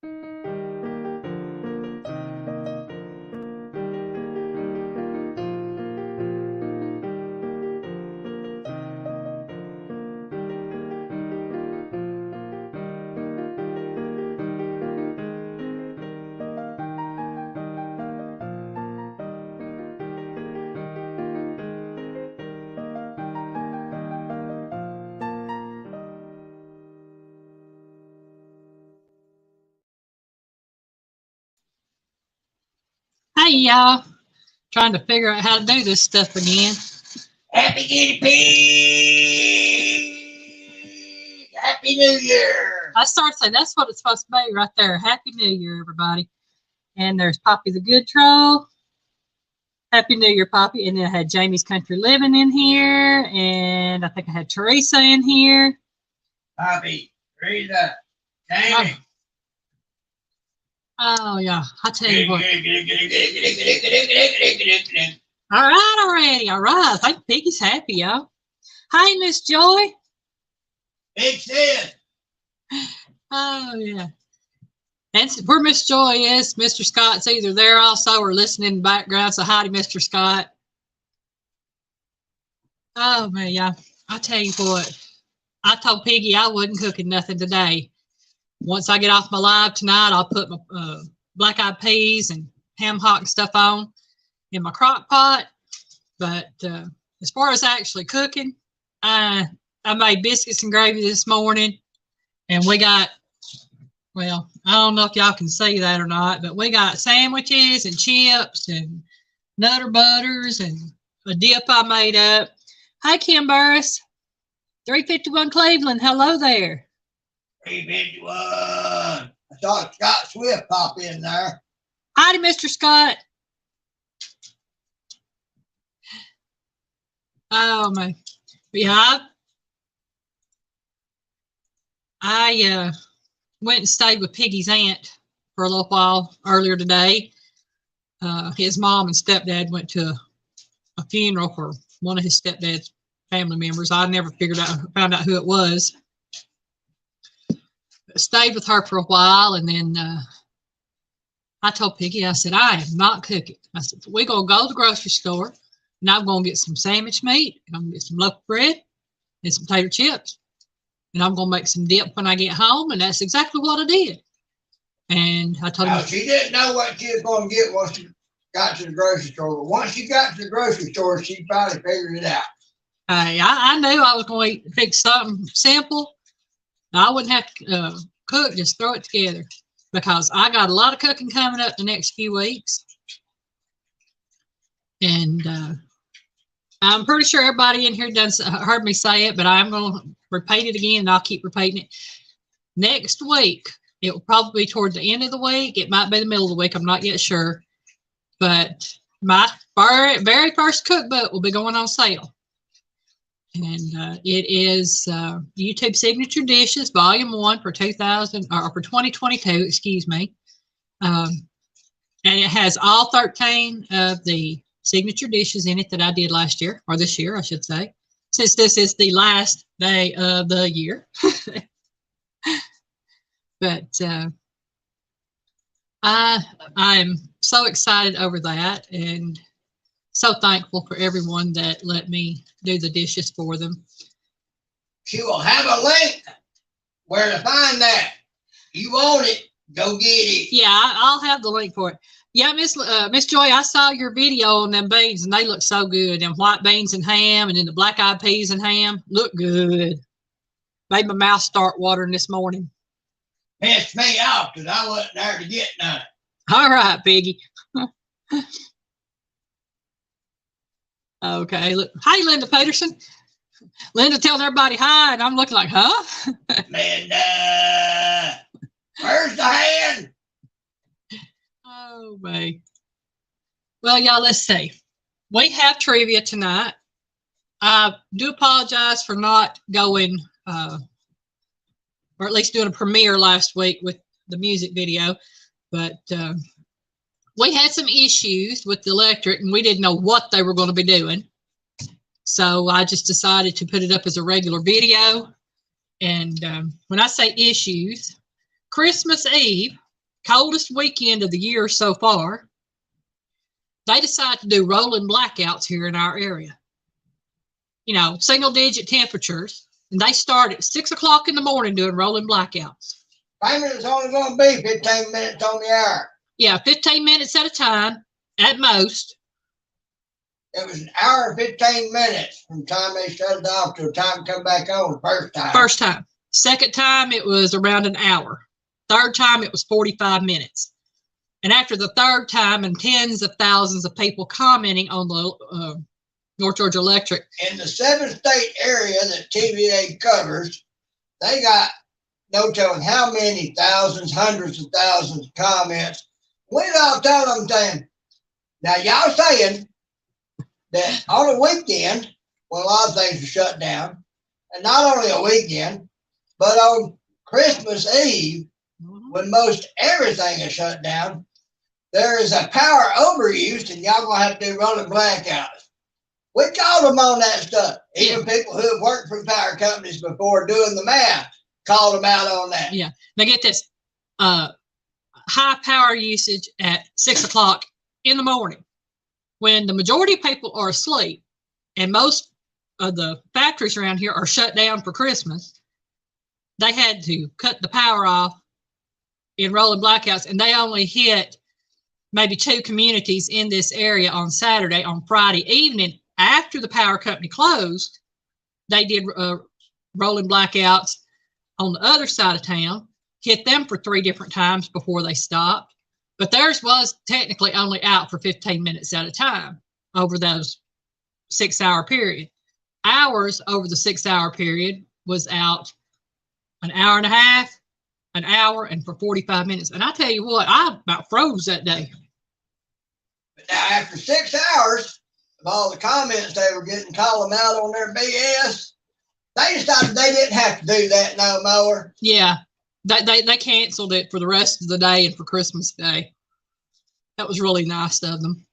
Hey y'all, trying to figure out how to do this stuff again. Happy guinea pig! Happy New Year! I started saying that's what it's supposed to be right there. Happy New Year, everybody. And there's Poppy the Good Troll. Happy New Year, Poppy. And then I had Jamie's Country Living in here. And I think I had Teresa in here. Poppy, Teresa, Jamie. Oh, yeah. I'll tell you what. All right already. All right. I think Piggy's happy, y'all. Hi, Miss Joy. Big Sid. Oh, yeah. And where Miss Joy is, Mr. Scott's either there also or listening in the background. So, hi to Mr. Scott. Oh, man, yeah. I'll tell you what. I told Piggy I wasn't cooking nothing today. Once I get off my live tonight, I'll put my black-eyed peas and ham hock and stuff on in my crock pot. But as far as actually cooking, I made biscuits and gravy this morning. And we got, well, I don't know if y'all can see that or not, but we got sandwiches and chips and Nutter Butters and a dip I made up. Hi, Kim Burris. 351 Cleveland. Hello there. 351. I saw Scott Swift pop in there. Howdy, Mr. Scott. Oh, man. Yeah, I went and stayed with Piggy's aunt for a little while earlier today. His mom and stepdad went to a funeral for one of his stepdad's family members. I never found out who it was. Stayed with her for a while, and then I told Piggy, I said, I am not cooking. I said, we're going to go to the grocery store, and I'm going to get some sandwich meat, and I'm going to get some loaf of bread and some potato chips, and I'm going to make some dip when I get home, and that's exactly what I did. And I told him. She didn't know what she was going to get once she got to the grocery store, but once she got to the grocery store, she probably figured it out. Hey, I knew I was going to fix something simple. I wouldn't have to cook, just throw it together, because I got a lot of cooking coming up the next few weeks. And I'm pretty sure everybody in here heard me say it, but I'm going to repeat it again, and I'll keep repeating it. Next week, it will probably be toward the end of the week. It might be the middle of the week. I'm not yet sure. But my very first cookbook will be going on sale. And it is YouTube Signature Dishes, Volume 1 for 2022, excuse me. And it has all 13 of the signature dishes in it that I did last year, or this year, I should say, since this is the last day of the year. But I'm so excited over that, and so thankful for everyone that let me do the dishes for them. She will have a link where to find that. You want it, go get it. Yeah, I'll have the link for it. Yeah, Miss Joy, I saw your video on them beans, and they look so good. Them white beans and ham, and then the black-eyed peas and ham look good. Made my mouth start watering this morning. Pissed me off because I wasn't there to get none. All right, Piggy. Okay, look. Hi, Linda Peterson. Linda telling everybody hi, and I'm looking like, huh? Linda, where's the hand? Oh, man. Well, y'all, let's see. We have trivia tonight. I do apologize for not going, or at least doing a premiere last week with the music video, but we had some issues with the electric, and we didn't know what they were going to be doing. So I just decided to put it up as a regular video. And when I say issues, Christmas Eve, coldest weekend of the year so far, they decide to do rolling blackouts here in our area. You know, single digit temperatures. And they start at 6 o'clock in the morning doing rolling blackouts. Payment is only going to be 15 minutes on the hour. Yeah, 15 minutes at a time, at most. It was an hour and 15 minutes from the time they shut it off to the time to come back on the first time. First time. Second time, it was around an hour. Third time, it was 45 minutes. And after the third time, and tens of thousands of people commenting on the North Georgia Electric. In the 7-state area that TVA covers, they got no telling how many thousands, hundreds of thousands of comments. We all told them saying, now y'all saying that on a weekend, when a lot of things are shut down, and not only a weekend, but on Christmas Eve, when most everything is shut down, there is a power overuse, and y'all gonna have to do rolling blackouts. We called them on that stuff. Even people who have worked for power companies before doing the math called them out on that. Yeah. Now get this, high power usage at 6 o'clock in the morning when the majority of people are asleep and most of the factories around here are shut down for Christmas. They had to cut the power off in rolling blackouts, and they only hit maybe 2 communities in this area on Saturday. On Friday evening, after the power company closed, they did rolling blackouts on the other side of town, hit them for 3 different times before they stopped. But theirs was technically only out for 15 minutes at a time over those 6-hour period. Ours over the 6-hour period was out an hour and a half, an hour, and for 45 minutes. And I tell you what, I about froze that day. But now after 6 hours of all the comments they were getting, calling them out on their BS, they decided they didn't have to do that no more. Yeah, they canceled it for the rest of the day and for Christmas Day. That was really nice of them.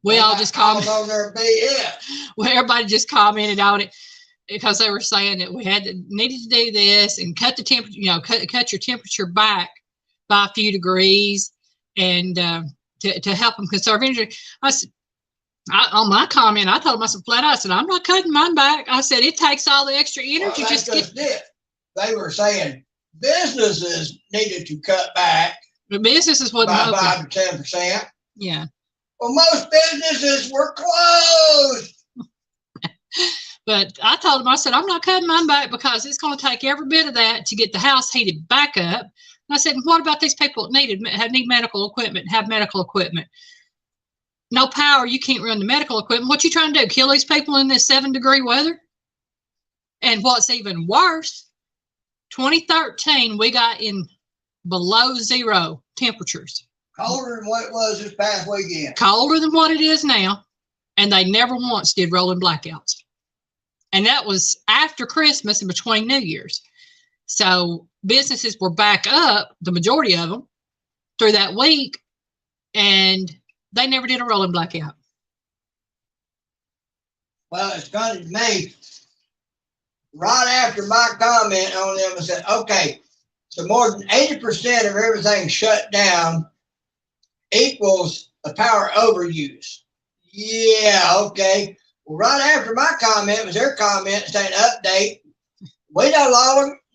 We all just commented on their BS. Well, everybody just commented on it because they were saying that we needed to do this and cut the temperature, you know, cut your temperature back by a few degrees, and to help them conserve energy. I said, on my comment, I told myself flat out, I said, I'm not cutting mine back. I said, it takes all the extra energy. Well, just get it. They were saying businesses needed to cut back. The businesses wouldn't by 5 to 10%. Yeah. Well, most businesses were closed. But I told him, I said, I'm not cutting mine back because it's going to take every bit of that to get the house heated back up. And I said, what about these people that need medical equipment, have medical equipment? No power, you can't run the medical equipment. What you trying to do, kill these people in this 7-degree weather? And what's even worse, 2013, we got in below 0 temperatures. Colder than what it was this past weekend. Colder than what it is now. And they never once did rolling blackouts. And that was after Christmas and between New Year's. So businesses were back up, the majority of them, through that week, and they never did a rolling blackout. Well, it's funny to me. Right after my comment on them, I said, okay, so more than 80% of everything shut down equals a power overuse. Yeah, okay. Well, right after my comment was their comment saying, update, we no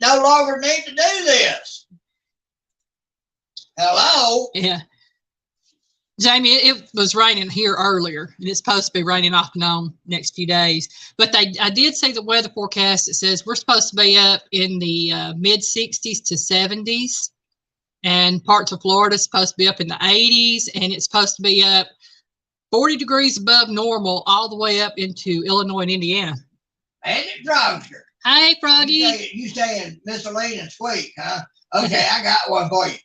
longer need to do this. Hello? Yeah. Jamie, it was raining here earlier, and it's supposed to be raining off and on next few days. But I did see the weather forecast. It says we're supposed to be up in the mid-60s to 70s, and parts of Florida is supposed to be up in the 80s, and it's supposed to be up 40 degrees above normal all the way up into Illinois and Indiana. And it Frogster. Hey, Froggy. You saying miscellaneous squeak, huh? Okay, I got one for you.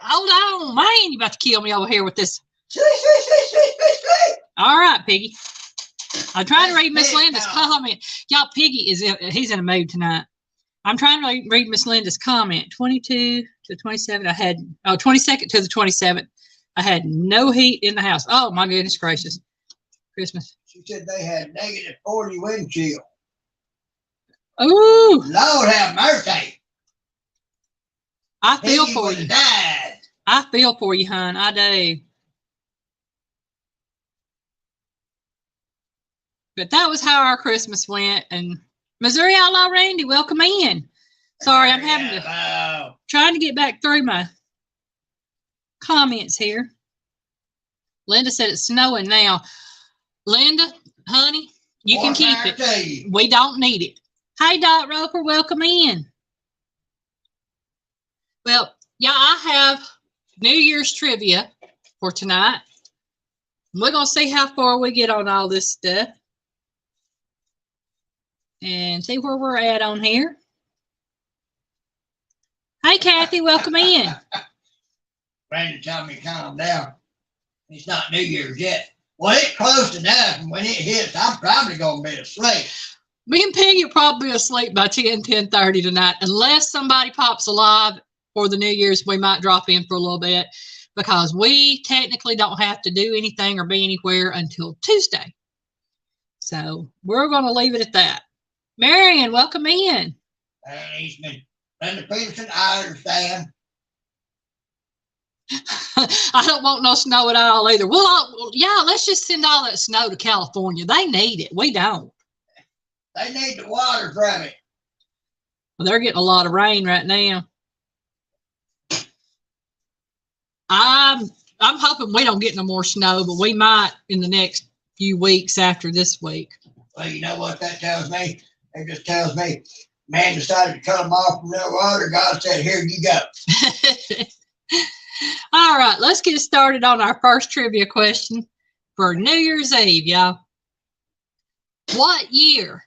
Hold on, man. You about to kill me over here with this. All right, Piggy. I'm trying to read Miss Linda's comment. Y'all, Piggy he's in a mood tonight. I'm trying to read Miss Linda's comment. 22 to 27. 22nd to the 27th. I had no heat in the house. Oh, my goodness gracious. Christmas. She said they had -40 wind chill. Ooh. Lord have mercy. I feel He for would you. have died. I feel for you, hon. I do. But that was how our Christmas went. And Missouri Outlaw Randy, welcome in. Sorry, I'm having to trying to get back through my comments here. Linda said it's snowing now. Linda, honey, you can keep it. We don't need it. Hey, Dot Roper, welcome in. Well, yeah, I have New Year's trivia for tonight. We're going to see how far we get on all this stuff. And see where we're at on here. Hey, Kathy, welcome in. Brandon told me calm down. It's not New Year's yet. Well, it's close enough, and when it hits, I'm probably going to be asleep. Me and Peggy will probably be asleep by 10:30 tonight, unless somebody pops alive for the New Year's. We might drop in for a little bit because we technically don't have to do anything or be anywhere until Tuesday. So we're going to leave it at that. Marion, welcome in. Eastman, Linda Peterson, I understand. I don't want no snow at all either. Well, yeah, let's just send all that snow to California. They need it. We don't. They need the water from it. Well, they're getting a lot of rain right now. I'm hoping we don't get no more snow, but we might in the next few weeks after this week. Well, you know what that tells me? It just tells me man decided to cut them off from their water. God said, here you go. All right, let's get started on our first trivia question for New Year's Eve, y'all. What year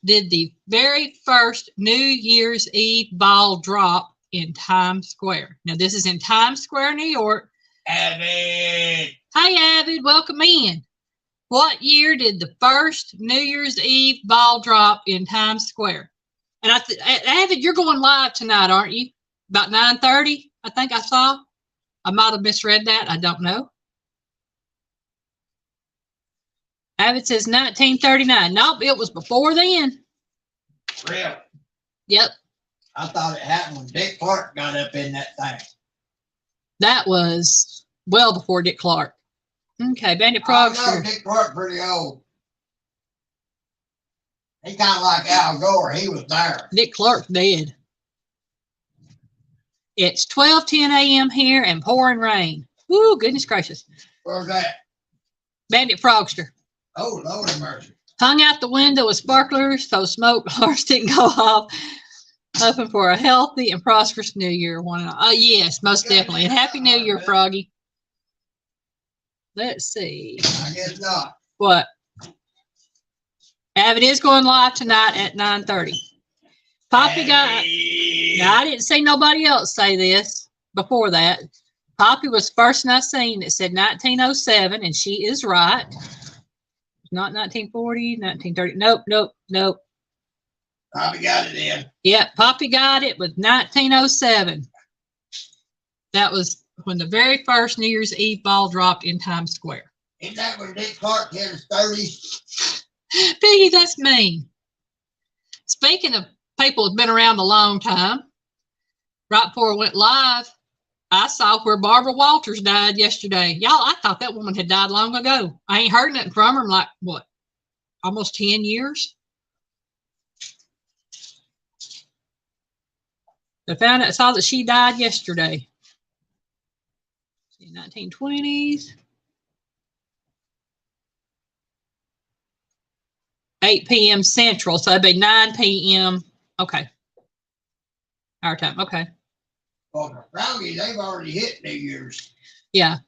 did the very first New Year's Eve ball drop in Times Square? Now, this is in Times Square, New York. Avid. Hey, Avid, welcome in. What year did the first New Year's Eve ball drop in Times Square? And Avid, you're going live tonight, aren't you? About 9:30, I think I saw. I might have misread that. I don't know. Avid says 1939. Nope, it was before then. Really? Yep. I thought it happened when Dick Clark got up in that thing. That was well before Dick Clark. Okay, Bandit I Frogster. know Dick Clark pretty old. He kind of like Al Gore. He was there. Dick Clark's dead. It's 12:10 a.m. here and pouring rain. Woo, goodness gracious. Where's that? Bandit Frogster. Oh, Lord have mercy. Hung out the window with sparklers so smoke alarms didn't go off. Hoping for a healthy and prosperous New Year. Yes, most definitely. And Happy New Year, Froggy. Let's see. I guess not. What? Avid is going live tonight at 9:30. Poppy got. Now, I didn't see nobody else say this before that. Poppy was the first one I seen that said 1907, and she is right. It's not 1940, 1930. Nope. Poppy got it in. Yep, Poppy got it with 1907. That was when the very first New Year's Eve ball dropped in Times Square. Isn't that when Dick Clark hit his 30s? Piggy, that's mean. Speaking of people who've been around a long time, right before it went live, I saw where Barbara Walters died yesterday. Y'all, I thought that woman had died long ago. I ain't heard nothing from her in like, what, almost 10 years? I saw that she died yesterday. 1920s. 8 p.m. Central, so that'd be 9 p.m. Okay. Our time, okay. Well, for Froggy, they've already hit New Year's. Yeah.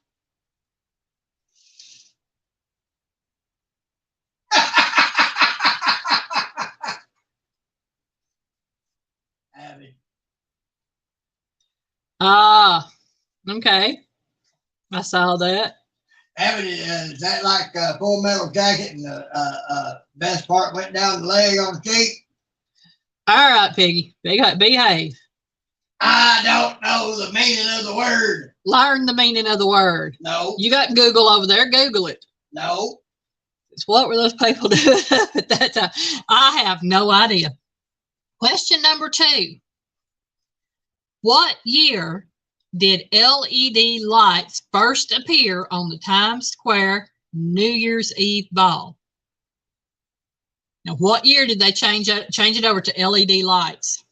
Avid. Okay. I saw that. Avid, is that like a Full Metal Jacket and the best part went down the leg on the cheek? All right, Piggy. Behave. I don't know the meaning of the word. Learn the meaning of the word. No. You got Google over there. Google it. No. It's what were those people doing at that time? I have no idea. Question number 2. What year did LED lights first appear on the Times Square New Year's Eve ball? Now, what year did they change it over to LED lights?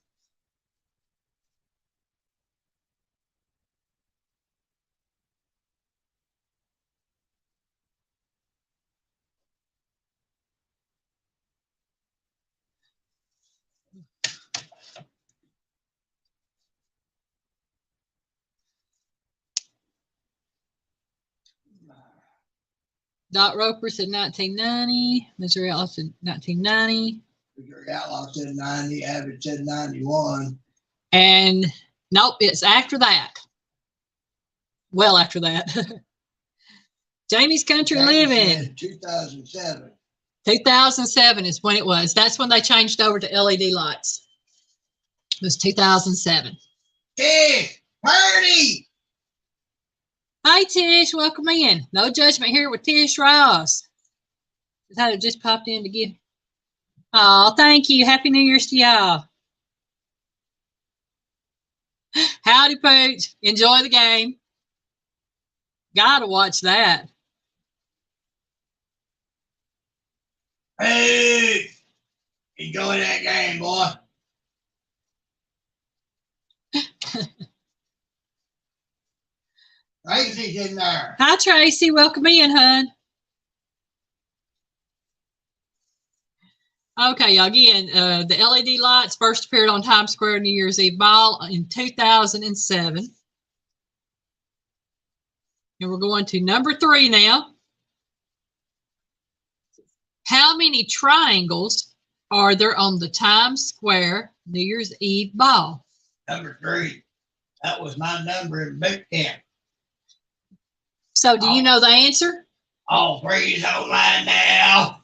Dot Roper said 1990. Missouri Outlaw said 1990. Missouri Outlaw said 90. Abbott said 91. And nope, it's after that. Well, after that. Jamie's Country Living. 2007. 2007 is when it was. That's when they changed over to LED lights. It was 2007. Tish, Purdy. Hi, Tish. Welcome in. No judgment here with Tish Ross. That just popped in to give. Oh, thank you. Happy New Year's to y'all. Howdy, Pooch. Enjoy the game. Gotta watch that. Hey, enjoy that game, boy. Tracy's in there. Hi, Tracy. Welcome in, hon. Okay, again, the LED lights first appeared on Times Square New Year's Eve ball in 2007. And we're going to number 3 now. How many triangles are there on the Times Square New Year's Eve ball? Number 3. That was my number in boot camp. So do you know the answer? All 3's online now.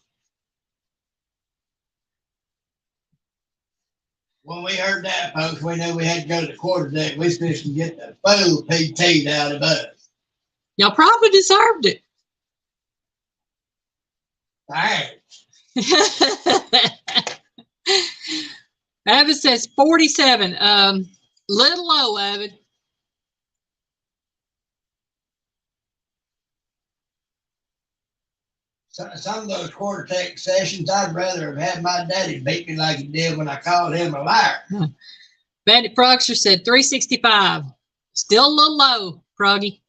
When we heard that, folks, we knew we had to go to the quarterdeck. We supposed to get the full PT out of us. Y'all probably deserved it. Thanks. Avid says 47. Little low, Avid. Some of those quarterdeck sessions, I'd rather have had my daddy beat me like he did when I called him a liar. Bandit Progster said 365. Still a little low, Proggy.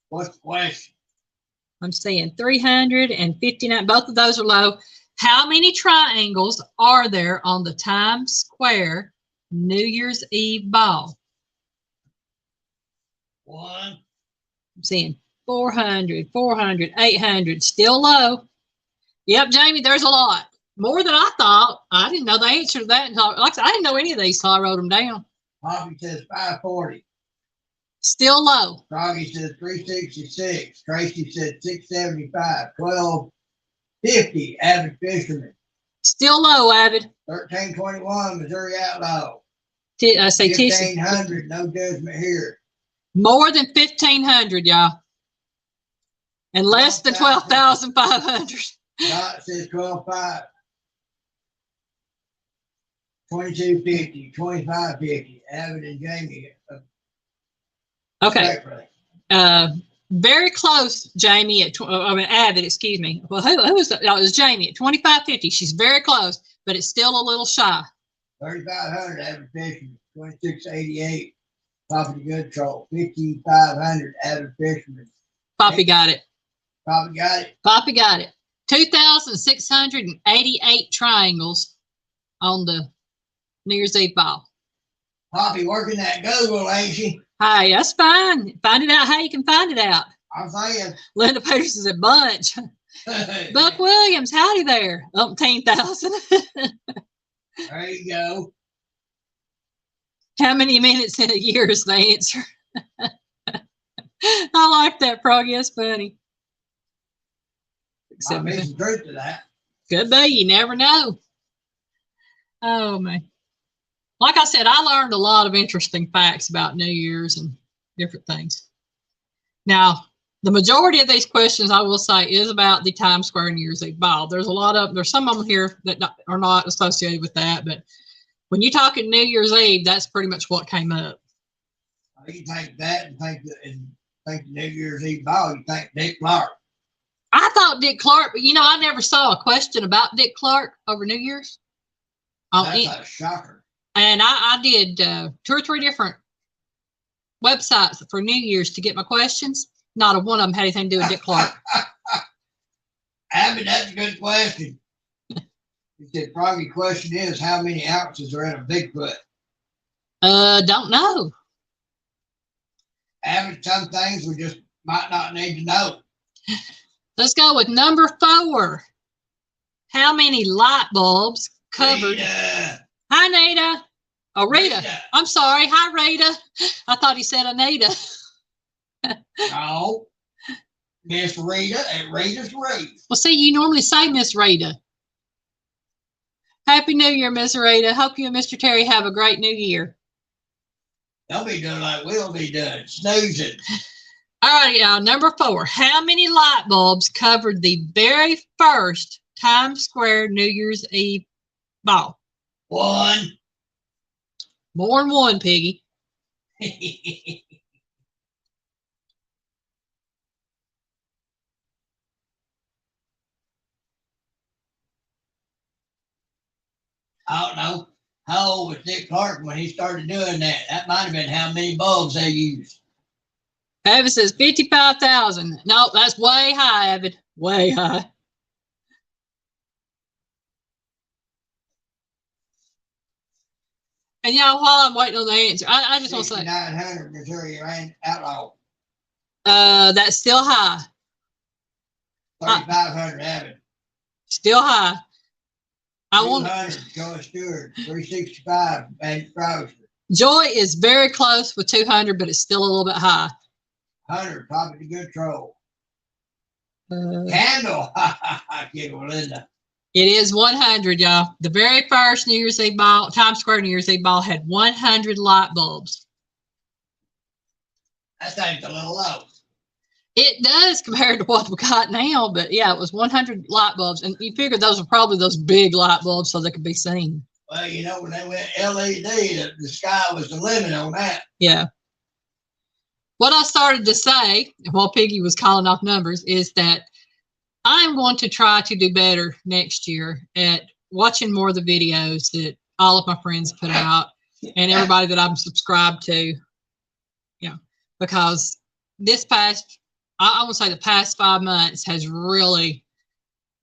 What's the question? I'm saying 359. Both of those are low. How many triangles are there on the Times Square New Year's Eve ball? 1. I'm saying 400, 400, 800. Still low. Yep, Jamie, there's a lot. More than I thought. I didn't know the answer to that until, like I said, I didn't know any of these until I wrote them down. Bobby says 540. Still low. Froggy says 366. Tracy said 675. 1250. Avid Fisherman. Still low, Avid. 1321. Missouri Outlaw. I say 1500. No judgment here. More than 1,500, y'all. And less than 12,500. Dot says 12.5. 2250. 2550. Avid and Jamie. Okay. Very close, Jamie, Avid, excuse me. Well, who was that? No, it was Jamie at 2550. She's very close, but it's still a little shy. 3,500. Avid Fisherman. 2688. Poppy Good Troll. 5,500. Avid Fisherman. Poppy got it. Poppy got it. Poppy got it. 2,688 triangles on the New Year's Eve ball. Poppy working that Google, ain't she? Hey, that's fine. Find it out how you can find it out. I'm saying. Linda Peterson's a bunch. Buck Williams, howdy there. 10,000. There you go. How many minutes in a year is the answer? I like that, Proggy. That's funny. Might be some truth to that. Could be. You never know. Oh, man. Like I said, I learned a lot of interesting facts about New Year's and different things. Now, the majority of these questions, I will say, is about the Times Square New Year's Eve ball. There's some of them here that are not associated with that, but when you're talking New Year's Eve, that's pretty much what came up. You think that and think the New Year's Eve ball, you think Dick Clark. I thought Dick Clark, but you know, I never saw a question about Dick Clark over New Year's. That's a shocker. And I did 2 or 3 different websites for New Year's to get my questions. Not a one of them had anything to do with Dick Clark. Abby, that's a good question. The probably question is, how many ounces are in a Bigfoot? Don't know. Abby, some things we just might not need to know. Let's go with number 4. How many light bulbs covered? Rita. Hi, Nita. Oh, Rita. Rita. I'm sorry. Hi, Rita. I thought he said Anita. No. Miss Rita and Rita's Rita. Well, see, you normally say Miss Rita. Happy New Year, Miss Rita. Hope you and Mr. Terry have a great New Year. They'll be doing like we'll be doing, snoozing. All right, y'all. Number 4. How many light bulbs covered the very first Times Square New Year's Eve ball? 1. More than 1, Piggy. I don't know how old was Dick Clark when he started doing that. That might have been how many bulbs they used. Avid says 55,000. No, that's way high, Avid. Way high. And y'all, while I'm waiting on the answer, I just want to say 6,900 Missouri outlaw. That's still high. 3,500 Abbott. Still high. I want 200 Joy Stewart. 365 and Crosby. Joy is very close with 200, but it's still a little bit high. 100 Poppy the Good Troll. Candle. Kid Linda. It is 100, y'all. The very first New Year's Eve ball, Times Square New Year's Eve ball, had 100 light bulbs. That thing's a little low. It does compared to what we got now, but yeah, it was 100 light bulbs. And you figure those were probably those big light bulbs so they could be seen. Well, you know, when they went LED, the sky was the limit on that. Yeah. What I started to say while Piggy was calling off numbers is that I'm going to try to do better next year at watching more of the videos that all of my friends put out and everybody that I'm subscribed to. Yeah, because this past, I would say the past 5 months has really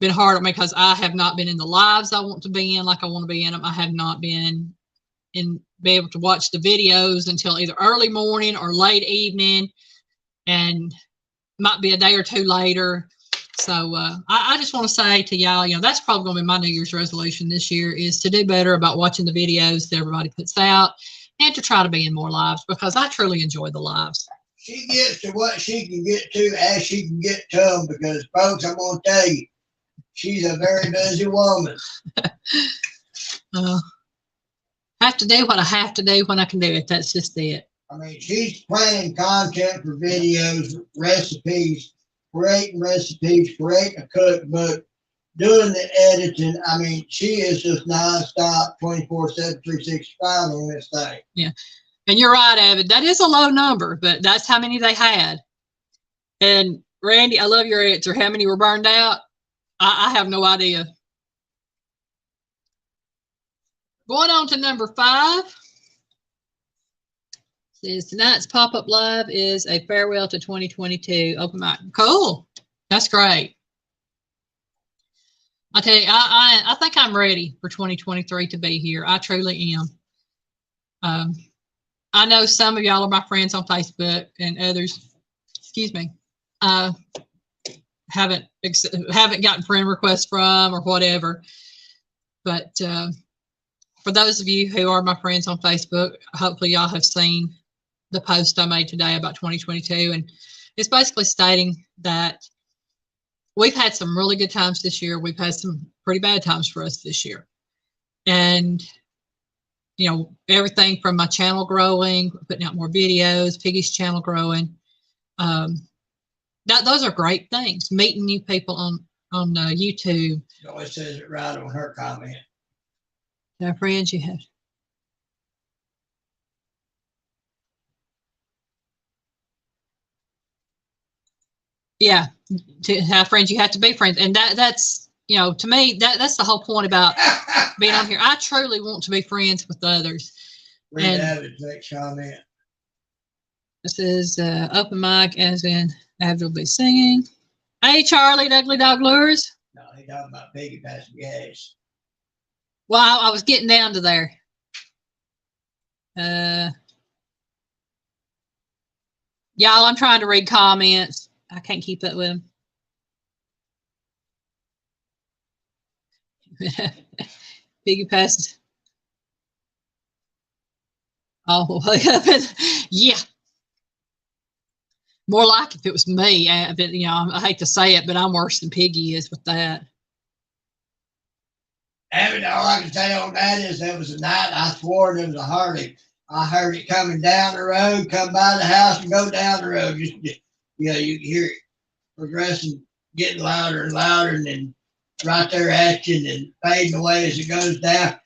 been hard on me because I have not been in the lives I want to be in like I want to be in them. I have not been be able to watch the videos until either early morning or late evening, and might be a day or two later. So I just want to say to y'all, you know, that's probably going to be my New Year's resolution this year is to do better about watching the videos that everybody puts out and to try to be in more lives because I truly enjoy the lives. She gets to what she can get to as she can get to them because, folks, I'm going to tell you, she's a very busy woman. I have to do what I have to do when I can do it. That's just it. I mean, she's planning content for videos, recipes, creating recipes, creating a cookbook, doing the editing. I mean, she is just nonstop 24/7, 365 on this thing. Yeah. And you're right, Avid. That is a low number, but that's how many they had. And Randy, I love your answer. How many were burned out? I have no idea. Going on to number 5. Says tonight's pop-up live is a farewell to 2022 open mic. Cool. That's great. I tell you, I think I'm ready for 2023 to be here. I truly am. I know some of y'all are my friends on Facebook and others, excuse me, haven't gotten friend requests from or whatever. But for those of you who are my friends on Facebook, hopefully y'all have seen the post I made today about 2022. And it's basically stating that we've had some really good times this year. We've had some pretty bad times for us this year. And, you know, everything from my channel growing, putting out more videos, Piggy's channel growing. Those are great things. Meeting new people on YouTube. She always says it right on her comment. Our friends you have. Yeah, to have friends, you have to be friends, and that's to me that's the whole point about being on here. I truly want to be friends with others. Read Abbott's next comment. This is open mic as in Abby will be singing. Hey, Charlie, Ugly Dog Lures. No, he talking about Piggy passing gas. Well, I was getting down to there. Y'all, I'm trying to read comments. I can't keep up with them. Piggy passes. Oh, yeah. More like if it was me. But, I hate to say it, but I'm worse than Piggy is with that. Abbott, all I can say on that is there was a night I swore there was a Harley. I heard it coming down the road, come by the house and go down the road. Just you can hear it progressing, getting louder and louder, and then right there at you and then fading away as it goes down.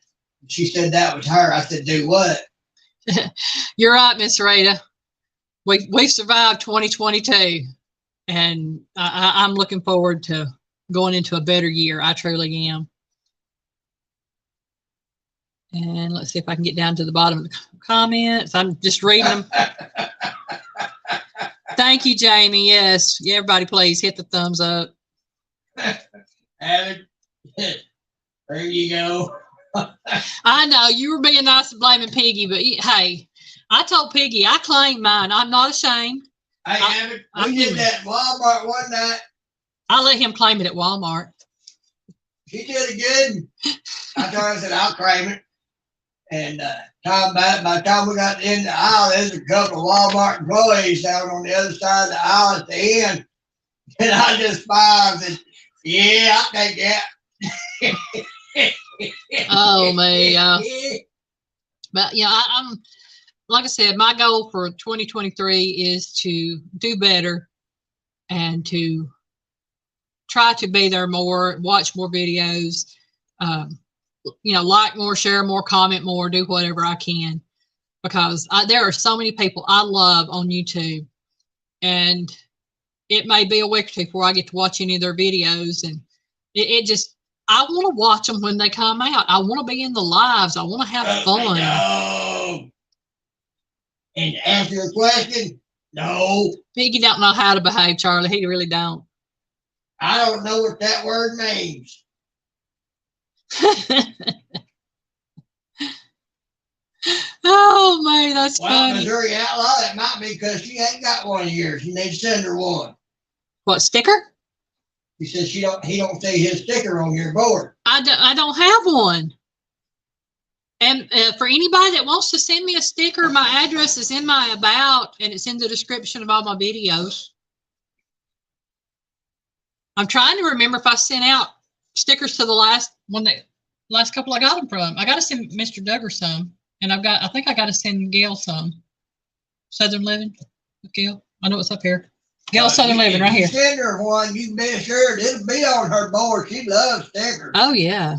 She said that was her. I said, do what? You're right, Miss Rita. We've survived 2022, and I'm looking forward to going into a better year. I truly am. And let's see if I can get down to the bottom of the comments. I'm just reading them. Thank you, Jamie. Yes. Everybody, please hit the thumbs up. Abbott, there you go. I know you were being nice and blaming Piggy, but hey, I told Piggy I claimed mine. I'm not ashamed. Hey, Abbott, we did that at Walmart one night. I let him claim it at Walmart. He did it good. I told him, I said, I'll claim it. And by the time we got in the aisle, there's a couple of Walmart employees out on the other side of the aisle at the end. And I just smiled and said, yeah, I'll take that. Oh, man. But, I'm, like I said, my goal for 2023 is to do better and to try to be there more, watch more videos, like more, share more, comment more, do whatever I can, because there are so many people I love on YouTube, and it may be a week or two before I get to watch any of their videos, and it just, I want to watch them when they come out. I want to be in the lives. I want to have fun. No. And to answer your question, no. Piggy don't know how to behave, Charlie. He really don't. I don't know what that word means. Oh, man, that's funny. Missouri Outlaw, that might be because she ain't got one of yours. You need to send her one. What, sticker? He says he don't see his sticker on your board. I don't have one. And for anybody that wants to send me a sticker, my address is in my about, and it's in the description of all my videos. I'm trying to remember if I sent out stickers to the last couple I got them from. I got to send Mr. Duggar some, and I think I got to send Gail some. Southern Living with Gail. I know it's up here. Gail Southern Living right here. Send her one. You can be assured it'll be on her board. She loves stickers. Oh yeah,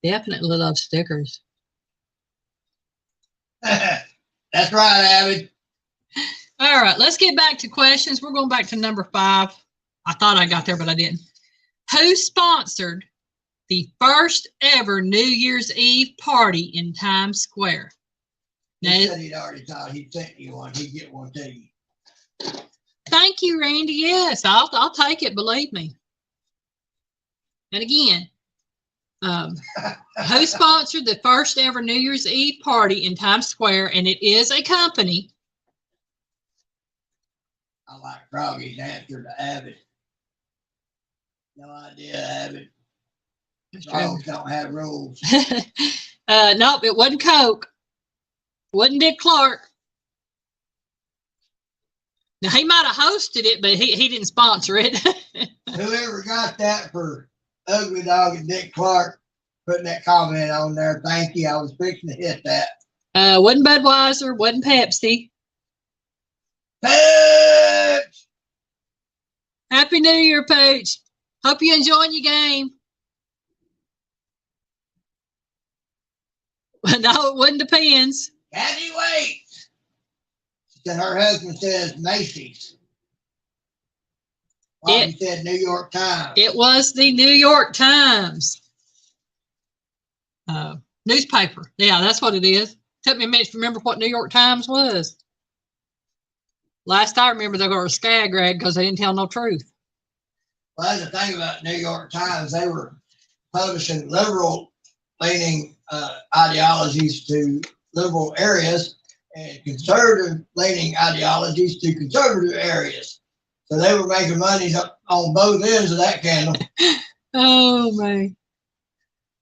definitely love stickers. That's right, Abby. All right, let's get back to questions. We're going back to number 5. I thought I got there, but I didn't. Who sponsored the first ever New Year's Eve party in Times Square? He said he'd already thought he'd sent you one. He'd get one to you. Thank you, Randy. Yes, I'll take it. Believe me. And again, who sponsored the first ever New Year's Eve party in Times Square? And it is a company. I like Froggy's answer to Abbott. No idea, Abbott. Dogs don't have rules. Nope, it wasn't Coke. Wasn't Dick Clark. Now, he might have hosted it, but he didn't sponsor it. Whoever got that for Ugly Dog and Dick Clark putting that comment on there, thank you. I was fixing to hit that. Wasn't Budweiser, wasn't Pepsi. Pooch! Happy New Year, Pooch. Hope you're enjoying your game. No, it wasn't Depends. Can you wait? Her husband says Macy's. You said New York Times. It was the New York Times newspaper. Yeah, that's what it is. Took me a minute to remember what New York Times was. Last I remember, they were a skag rag because they didn't tell no truth. Well, that's the thing about New York Times. They were publishing liberal-leaning ideologies to liberal areas and conservative-leaning ideologies to conservative areas. So they were making money on both ends of that candle. Oh, man.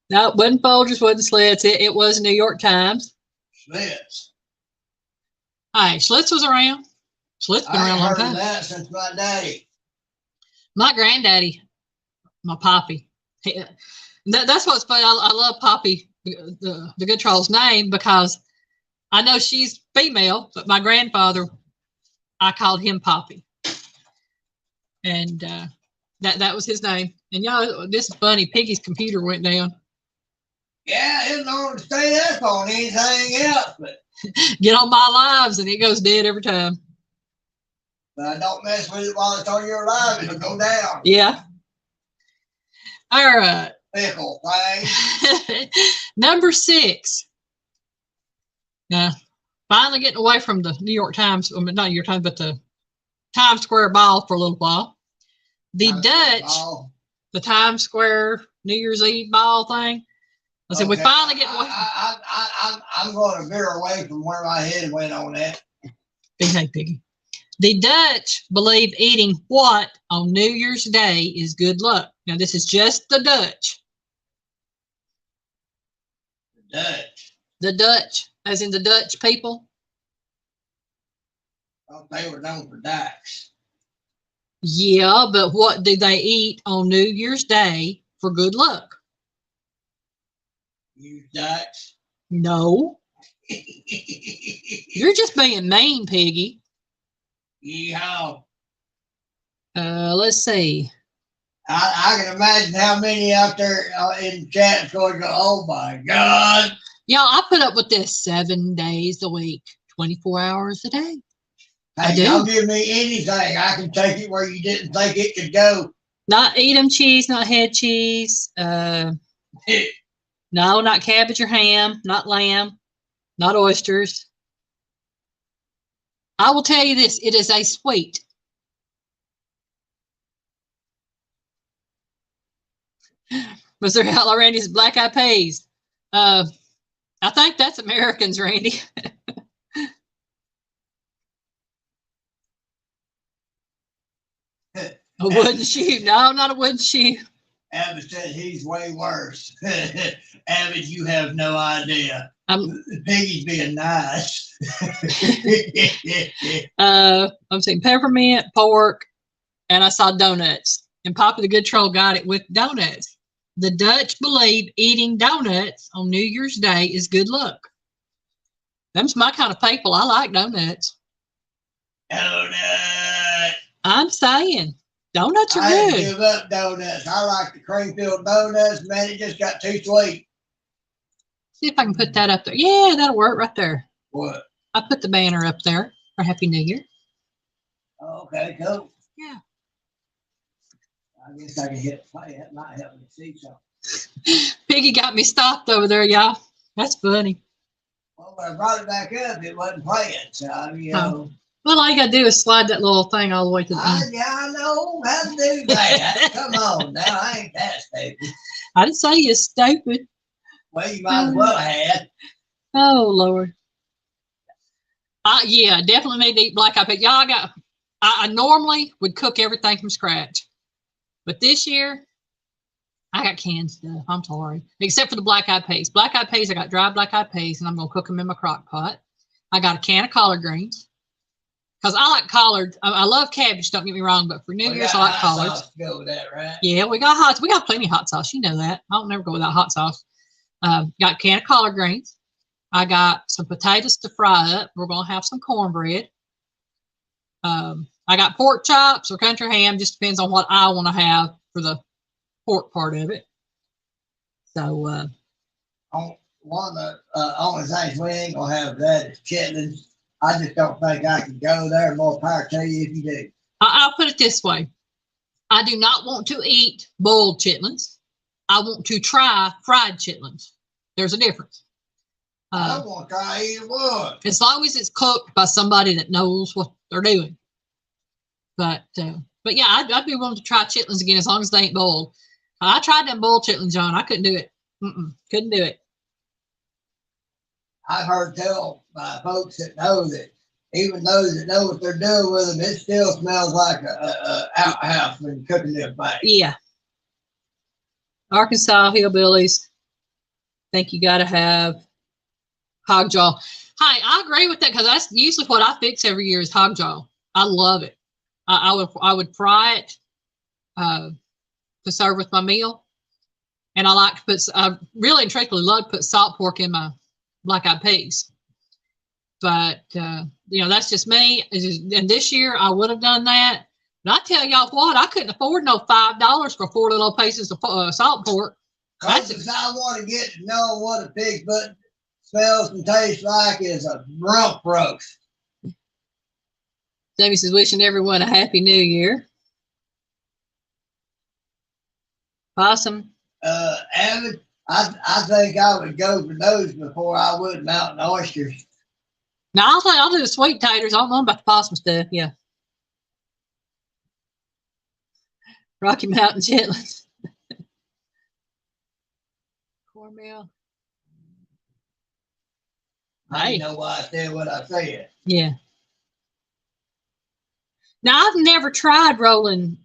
No, it wasn't Folgers, wasn't Schlitz. It was New York Times. Schlitz. Hey, Schlitz was around. Schlitz been around a long time. I ain't heard of that since my daddy. My granddaddy, my poppy. That's what's funny. I love Poppy, the good troll's name, because I know she's female, but my grandfather, I called him Poppy. And that was his name. And y'all, this is funny. Piggy's computer went down. Yeah, it's not to stay up on anything else, but get on my lives and it goes dead every time. But don't mess with it while it's on your live, it'll go down. Yeah. All right. Fickle thing. Number 6. Now, finally getting away from the New York Times, not New York Times, but the Times Square ball for a little while. The Times Square New Year's Eve ball thing. I said, we finally get away. I'm going to veer away from where my head went on that. Hey, Piggy. The Dutch believe eating what on New Year's Day is good luck. Now, this is just the Dutch. The Dutch. The Dutch, as in the Dutch people. Oh, they were known for dykes. Yeah, but what do they eat on New Year's Day for good luck? You dykes? No. You're just being mean, Piggy. Yeehaw. Let's see. I can imagine how many out there in chat going to go, oh my God. Y'all, I put up with this 7 days a week, 24 hours a day. Hey, I do. don't give me anything. I can take it where you didn't think it could go. Not Edam cheese, not head cheese. No, not cabbage or ham, not lamb, not oysters. I will tell you this, it is a sweet. Mr. Outlaw Randy's black eyed peas. I think that's Americans, Randy. A wooden shoe. No, not a wooden shoe. Abbott said he's way worse. Abbott, you have no idea. Piggy's being nice. I'm saying peppermint, pork, and I saw donuts. And Papa the Good Troll got it with donuts. The Dutch believe eating donuts on New Year's Day is good luck. Them's my kind of people. I like donuts. Donut. I'm saying donuts are I good. I give up donuts. I like the cream-filled donuts. Man, it just got too sweet. See if I can put that up there. Yeah, that'll work right there. What? I put the banner up there for Happy New Year. Okay, cool. Yeah. I guess I can hit play. That might help me see something. Piggy got me stopped over there, y'all. That's funny. Well, when I brought it back up, it wasn't playing. So, you know. Well, all you got to do is slide that little thing all the way to the end. Yeah, I know how to do that. Come on now. I ain't that stupid. I didn't say you're stupid. Well, you might as well have. Oh, Lord. Yeah, definitely need to eat black eyed peas. Y'all I normally would cook everything from scratch. But this year, I got canned stuff. I'm sorry. Except for the black eyed peas. Black eyed peas, I got dry black eyed peas, and I'm going to cook them in my crock pot. I got a can of collard greens. Because I like collards. I love cabbage, don't get me wrong, but for New Year's, I like collards. To go with that, right? Yeah, we got plenty of hot sauce. You know that. I don't never go without hot sauce. Got a can of collard greens. I got some potatoes to fry up. We're going to have some cornbread. I got pork chops or country ham. Just depends on what I want to have for the pork part of it. So, one of the only things we ain't going to have that is chitlins. I just don't think I can go there. More power to you if you do. I'll put it this way. I do not want to eat boiled chitlins. I want to try fried chitlins. There's a difference. I want to try either one. As long as it's cooked by somebody that knows what they're doing. But yeah, I'd be willing to try chitlins again as long as they ain't boiled. I tried them boiled chitlins, John. I couldn't do it. Couldn't do it. I've heard tell by folks that know that even those that know what they're doing with them, it still smells like a outhouse when you're cooking them things. Yeah. Arkansas hillbillies think you got to have hog jaw. Hi, I agree with that because that's usually what I fix every year is hog jaw. I love it. I would fry it to serve with my meal, and I like to put. I really and truthfully love to put salt pork in my black-eyed peas. But that's just me. And this year I would have done that. But I tell y'all what, I couldn't afford no $5 for 4 little pieces of salt pork. Because I want to get to know what a pig's butt smells and tastes like is a rump roast. Jamie says, wishing everyone a happy new year. Possum. Avid, I think I would go for those before I would mountain oysters. Now I'll do the sweet taters. I don't know about the possum stuff. Yeah. Rocky Mountain chitlins. Cornmeal. I know why I said what I said. Yeah. Now I've never tried rolling.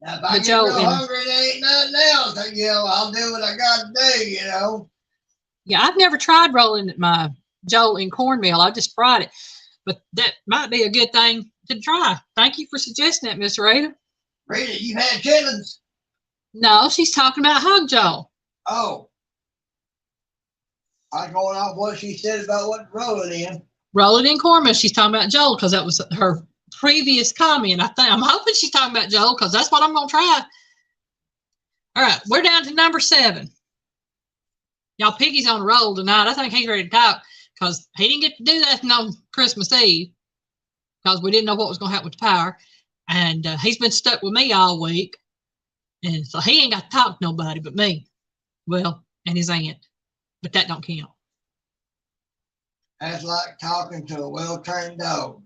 Now if I get real hungry and ain't nothing else, I'll do what I got to do, Yeah, I've never tried rolling my Joe in cornmeal. I just fried it. But that might be a good thing to try. Thank you for suggesting that, Miss Rita. Rita, you had chitlins? No, she's talking about hog jaw. Oh. I'm going off what she said about what to roll it in. Roll it in cornmeal. She's talking about Joel because that was her previous comment. I'm hoping she's talking about Joel because that's what I'm going to try. All right, we're down to number 7. Y'all, Piggy's on a roll tonight. I think he's ready to talk because he didn't get to do that on Christmas Eve because we didn't know what was going to happen with the power. And he's been stuck with me all week. And so he ain't got to talk to nobody but me. Well, and his aunt. But that don't count. That's like talking to a well-trained dog.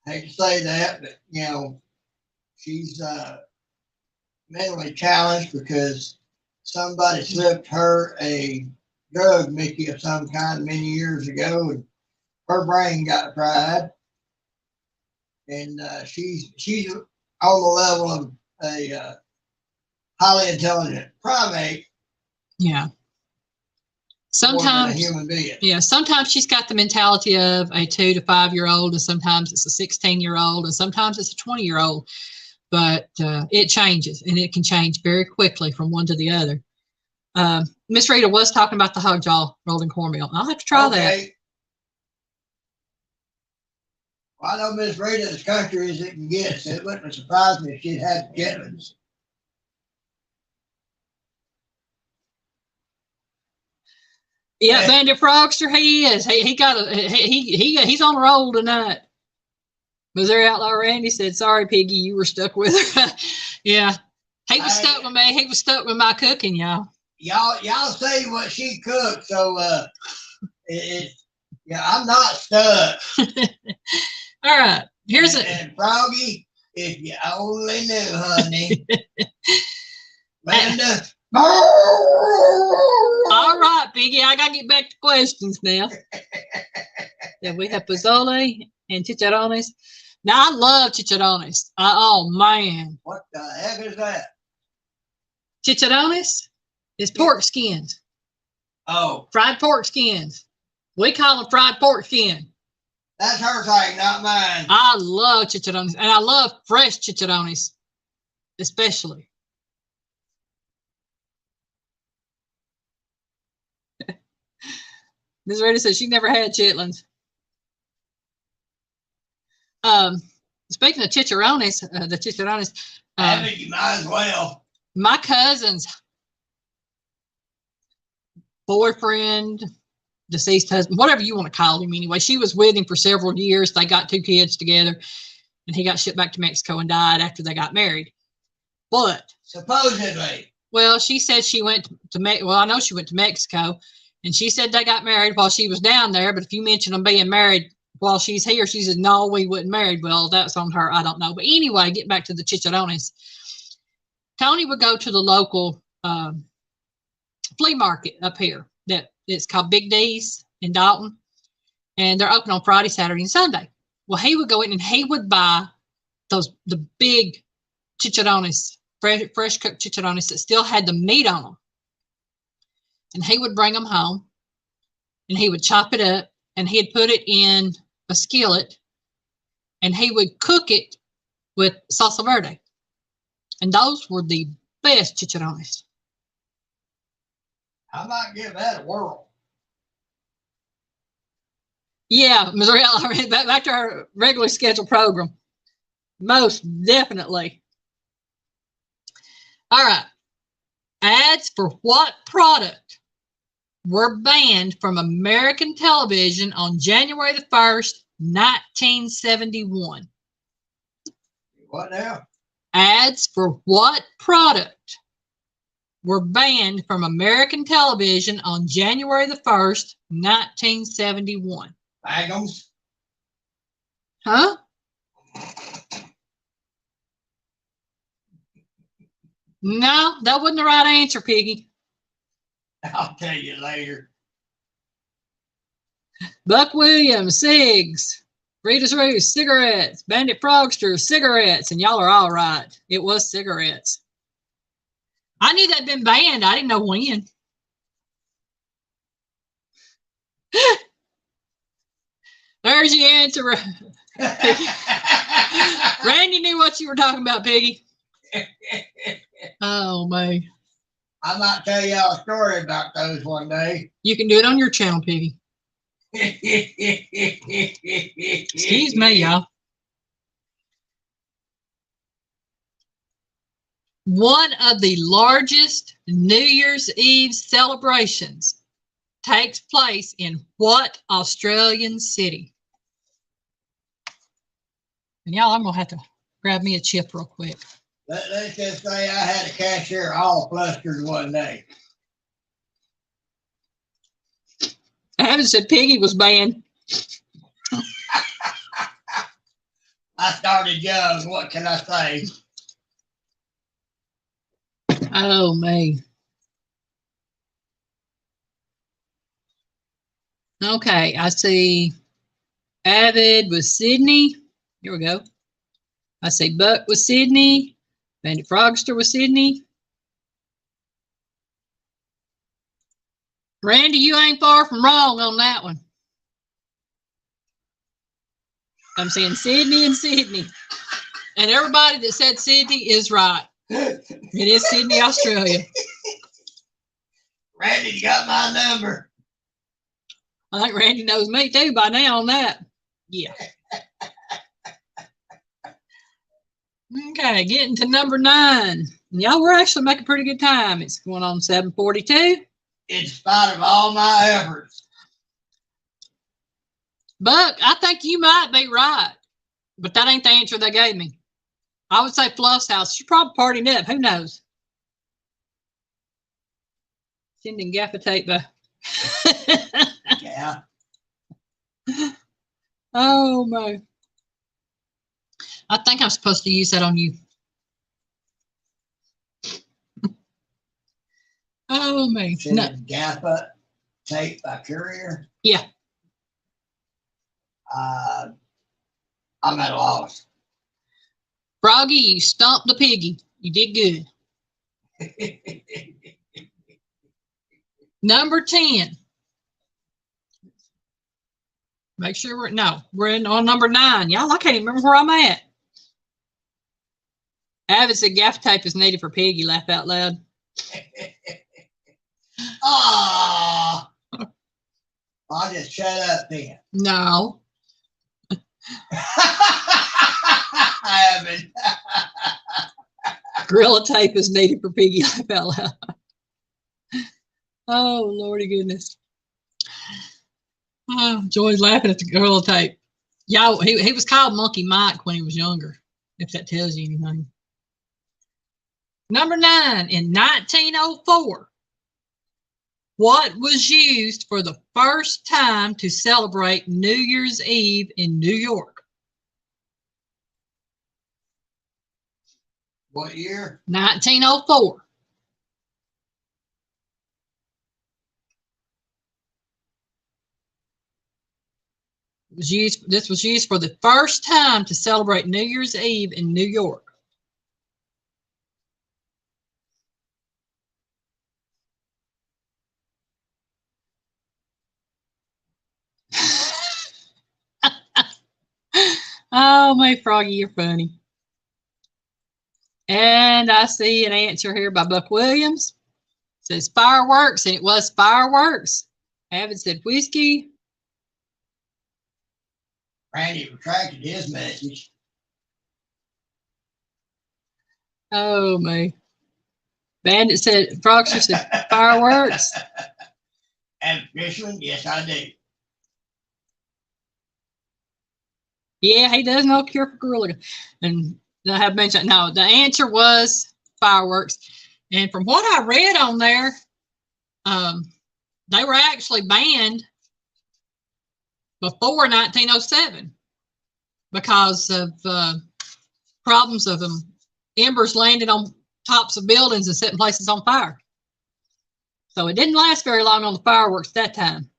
I hate to say that, but, she's mentally challenged because somebody slipped her a drug Mickey of some kind many years ago, and her brain got fried. And she's on the level of a highly intelligent primate. Yeah. Sometimes, a human being. Yeah, sometimes she's got the mentality of a 2 to 5 year old, and sometimes it's a 16-year-old, and sometimes it's a 20-year-old. But it changes, and it can change very quickly from one to the other. Miss Rita was talking about the hog jaw rolling cornmeal. I'll have to try that. Well, I know Miss Rita as country as it can get, so it wouldn't surprise me if she'd had chitlins. Yeah, Bandit Frogster, he is. He's on a roll tonight. Missouri Outlaw Randy said, "Sorry, Piggy, you were stuck with her." Yeah, he was stuck with me. He was stuck with my cooking, y'all. Y'all say what she cooked, so I'm not stuck. All right, and Froggy, if you only knew, honey, Linda. All right, Piggy, I gotta get back to questions now. Yeah, we have pozole and chicharrones. Now I love chicharrones. Oh man, what the heck is that? Chicharrones is pork skins. Oh, fried pork skins. We call them fried pork skin. That's her thing, not mine. I love chicharrones, and I love fresh chicharrones, especially. Ms. Rita says she never had chitlins. Speaking of chicharrones, the chicharrones. You might as well. My cousin's boyfriend, deceased husband, whatever you want to call him anyway. She was with him for several years. They got 2 kids together, and he got shipped back to Mexico and died after they got married. But supposedly. well, she said she went to well, I know she went to Mexico, and she said they got married while she was down there. But if you mention them being married while she's here, she said no, we wasn't married. Well, that's on her. I don't know. But anyway, get back to the chicharrones. Tony would go to the local flea market up here that it's called Big D's in Dalton, and they're open on Friday, Saturday, and Sunday. Well, he would go in and he would buy the big chicharrones, fresh cooked chicharrones that still had the meat on them, and he would bring them home, and he would chop it up, and he'd put it in a skillet, and he would cook it with salsa verde, and those were the best chicharrones. I might give that a whirl. Yeah, Missouri, back to our regularly scheduled program. Most definitely. All right. Ads for what product were banned from American television on January the 1st, 1971? What now? Ads for what product were banned from American television on January the 1st, 1971? Magnums? Huh? No, that wasn't the right answer, Piggy. I'll tell you later. Buck Williams, cigs. Rita's Roost, cigarettes. Bandit Frogster, cigarettes. And y'all are all right. It was cigarettes. I knew that'd been banned. I didn't know when. There's your answer. Randy knew what you were talking about, Piggy. Oh, man. I might tell y'all a story about those one day. You can do it on your channel, Piggy. Excuse me, y'all. One of the largest New Year's Eve celebrations takes place in what Australian city? And y'all, I'm going to have to grab me a chip real quick. Let's just say I had a cashier all flustered one day. I haven't said Piggy was banned. I started young. What can I say? Oh, man. Okay, I see Avid with Sydney. Here we go. I see Buck with Sydney. Bandit Frogster with Sydney. Randy, you ain't far from wrong on that one. I'm saying Sydney and Sydney. And everybody that said Sydney is right. It is Sydney, Australia. Randy, you got my number. I think Randy knows me too by now on that. Yeah. Okay, getting to number 9. Y'all, we're actually making pretty good time. It's going on 7:42. In spite of all my efforts. Buck, I think you might be right, but that ain't the answer they gave me. I would say Fluff's house. She's probably partying up. Who knows? Sending gaffer tape by. Yeah. Oh, my. I think I'm supposed to use that on you. Oh, man. No. Gaffer tape by courier? Yeah. I'm at a loss. Froggy, you stomped the piggy. You did good. Number 10. Make sure we're on number 9. Y'all, I can't even remember where I'm at. Avid said gaff tape is needed for piggy. Laugh out loud. Ah, I'll just shut up then. No. I haven't. Gorilla tape is needed for piggy. Laugh out loud. Oh, Lordy goodness. Oh, Joy's laughing at the gorilla tape. Y'all, he was called Monkey Mike when he was younger, if that tells you anything. Number 9, in 1904, what was used for the first time to celebrate New Year's Eve in New York? What year? 1904. This was used for the first time to celebrate New Year's Eve in New York. Oh, my Froggy, you're funny. And I see an answer here by Buck Williams. It says fireworks, and it was fireworks. Avid said whiskey. Randy retracted his message. Oh, my. Bandit said, Frogster said fireworks. And Fishman, yes, I do. Yeah, he does know cure for gorilla. And I have mentioned, no, the answer was fireworks. And from what I read on there, they were actually banned before 1907 because of problems of them. Embers landed on tops of buildings and setting places on fire. So it didn't last very long on the fireworks that time.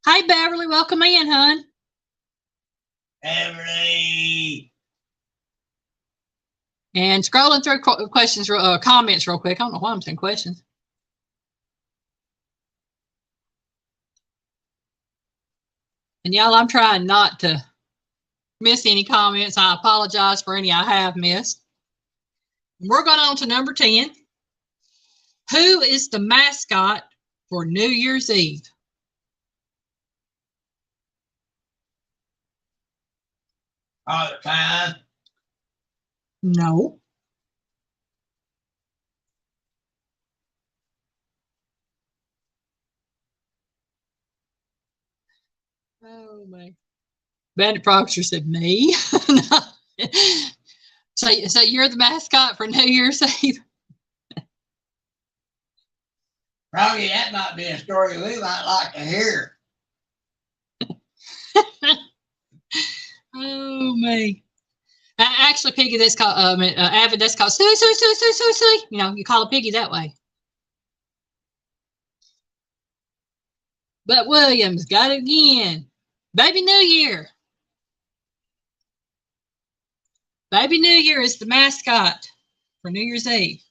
Hi, Beverly. Welcome in, hon. Beverly. And scrolling through questions, comments real quick. I don't know why I'm saying questions. And y'all, I'm trying not to miss any comments. I apologize for any I have missed. We're going on to number 10. Who is the mascot for New Year's Eve? All the time. No. Oh, my. Bandit Frogster said me. So you're the mascot for New Year's Eve? Froggy, that might be a story we might like to hear. Oh, me. Actually, Piggy, that's called, Avid, that's called Sue, Sue, Sue, Sue, Sue, Sue. You know, you call a piggy that way. But Williams got it again. Baby New Year. Baby New Year is the mascot for New Year's Eve.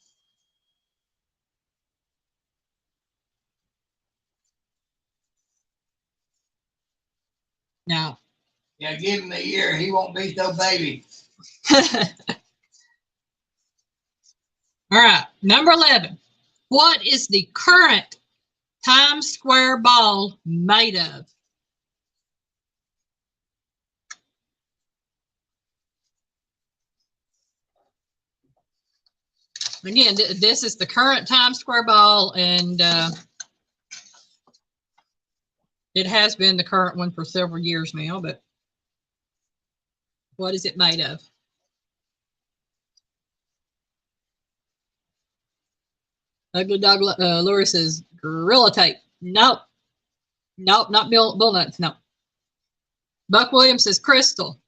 Now. Yeah, give him a year. He won't be so baby. All right, number 11. What is the current Times Square ball made of? Again, this is the current Times Square ball, and it has been the current one for several years now, but what is it made of? Ugly Dog Lure says Gorilla Tape. Nope. Nope, not bull nuts. No. Buck Williams says crystal.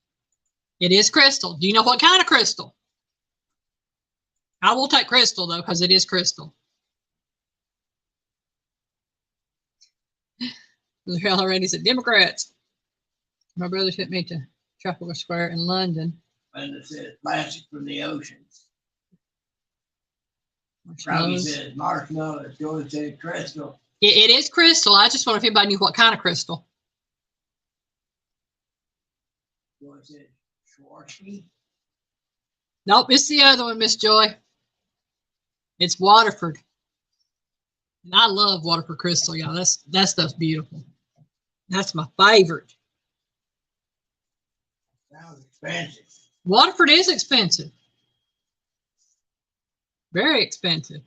It is crystal. Do you know what kind of crystal? I will take crystal, though, because it is crystal. Already said Democrats. My brother sent me to Trafalgar Square in London. And it says plastic from the oceans. Froggy says marshmallow. Joy said crystal. It is crystal. I just wonder if anybody knew what kind of crystal. Joy said Swarovski. Nope, it's the other one, Miss Joy. It's Waterford. And I love Waterford crystal, y'all. That stuff's beautiful. That's my favorite. Sounds expensive. Waterford is expensive. Very expensive.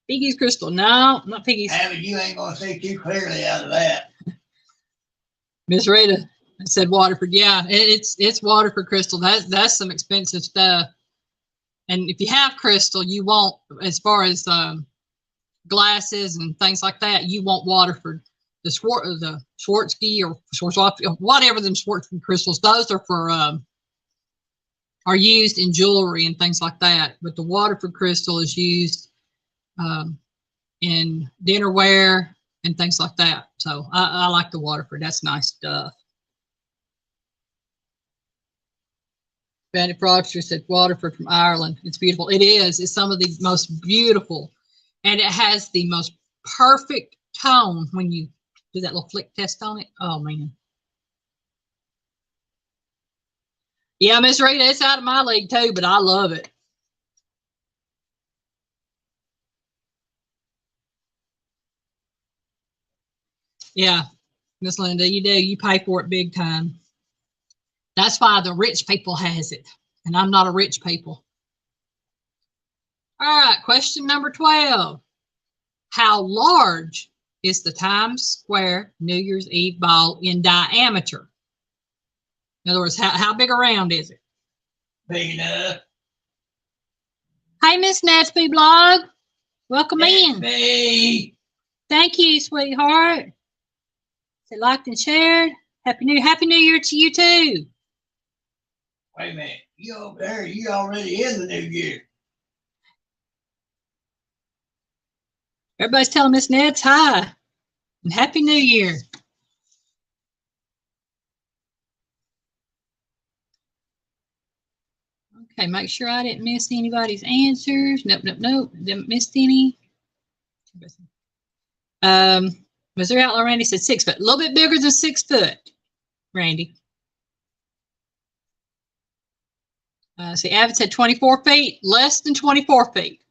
Piggy's crystal. No, not Piggy's. Avid, you ain't gonna see too clearly out of that. Miss Rita said Waterford. Yeah, it's Waterford crystal. That's some expensive stuff. And if you have crystal, you won't, as far as glasses and things like that, you want Waterford. The Swarovski or whatever them Swarovski crystals, those are for are used in jewelry and things like that. But the Waterford crystal is used in dinnerware and things like that. So I like the Waterford. That's nice stuff. Bandit Fraudster said Waterford from Ireland. It's beautiful. It is. It's some of the most beautiful. And it has the most perfect tone when you do that little flick test on it. Oh, man. Yeah, Miss Rita, it's out of my league too, but I love it. Yeah, Miss Linda, you do. You pay for it big time. That's why the rich people has it, and I'm not a rich people. All right, question number 12. How large is the Times Square New Year's Eve ball in diameter? In other words, how big around is it? Big enough. Hey, Miss Natsby Blog. Welcome in. Me. Thank you, sweetheart. Say liked and shared. Happy New Year to you too. Wait a minute. You over there, you already in the new year. Everybody's telling Miss Neds hi and Happy New Year. Okay, make sure I didn't miss anybody's answers. Nope. Didn't miss any. Missouri Outlaw Randy said 6 foot. A little bit bigger than 6 foot, Randy. See, Avid said 24 feet, less than 24 feet.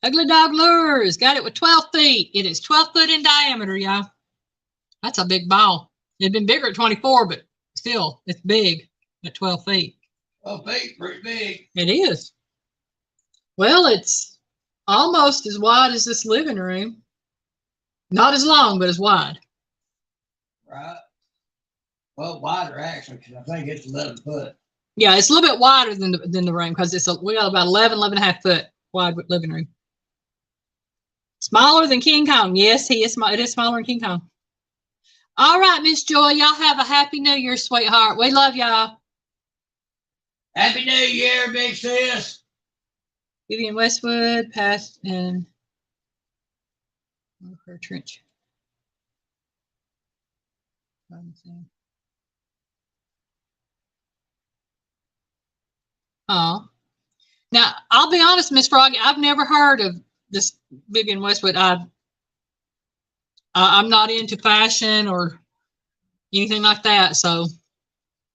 Ugly Dog Lures got it with 12 feet. It is 12 foot in diameter, y'all. That's a big ball. It'd been bigger at 24, but still, it's big at 12 feet. 12 feet, pretty big. It is. Well, it's almost as wide as this living room. Not as long, but as wide. Right. Well, wider actually, because I think it's 11 foot. Yeah, it's a little bit wider than the room because we got about 11 and a half foot wide living room. Smaller than King Kong. Yes, it is smaller than King Kong. All right, Miss Joy, y'all have a Happy New Year, sweetheart. We love y'all. Happy New Year, big sis. Vivian Westwood passed and her trench. Oh, now I'll be honest, Miss Froggy, I've never heard of this Vivian Westwood. I'm not into fashion or anything like that. So,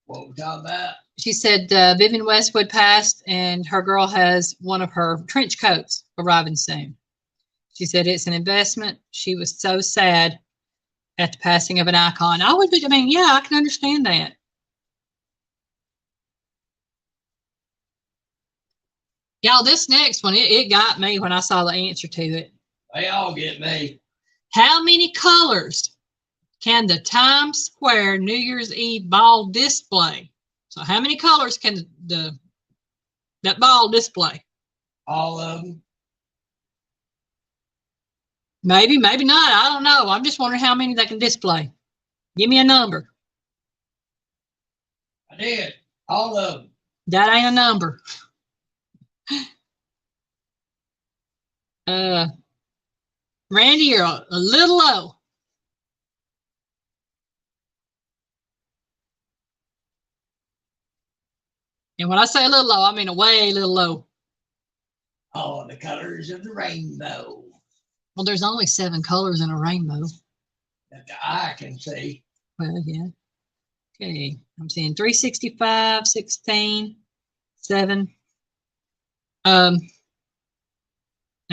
what we talking about? She said Vivian Westwood passed, and her girl has one of her trench coats arriving soon. She said it's an investment. She was so sad at the passing of an icon. Yeah, I can understand that. Y'all, this next one, it got me when I saw the answer to it. They all get me. How many colors can the Times Square New Year's Eve ball display? So how many colors can that ball display? All of them. Maybe not. I don't know. I'm just wondering how many they can display. Give me a number. I did. All of them. That ain't a number. Randy, you're a little low. And when I say a little low, I mean a way little low. All the colors of the rainbow. Well, there's only 7 colors in a rainbow. That the eye can see. Well, yeah. Okay, I'm seeing 365, 16, 7.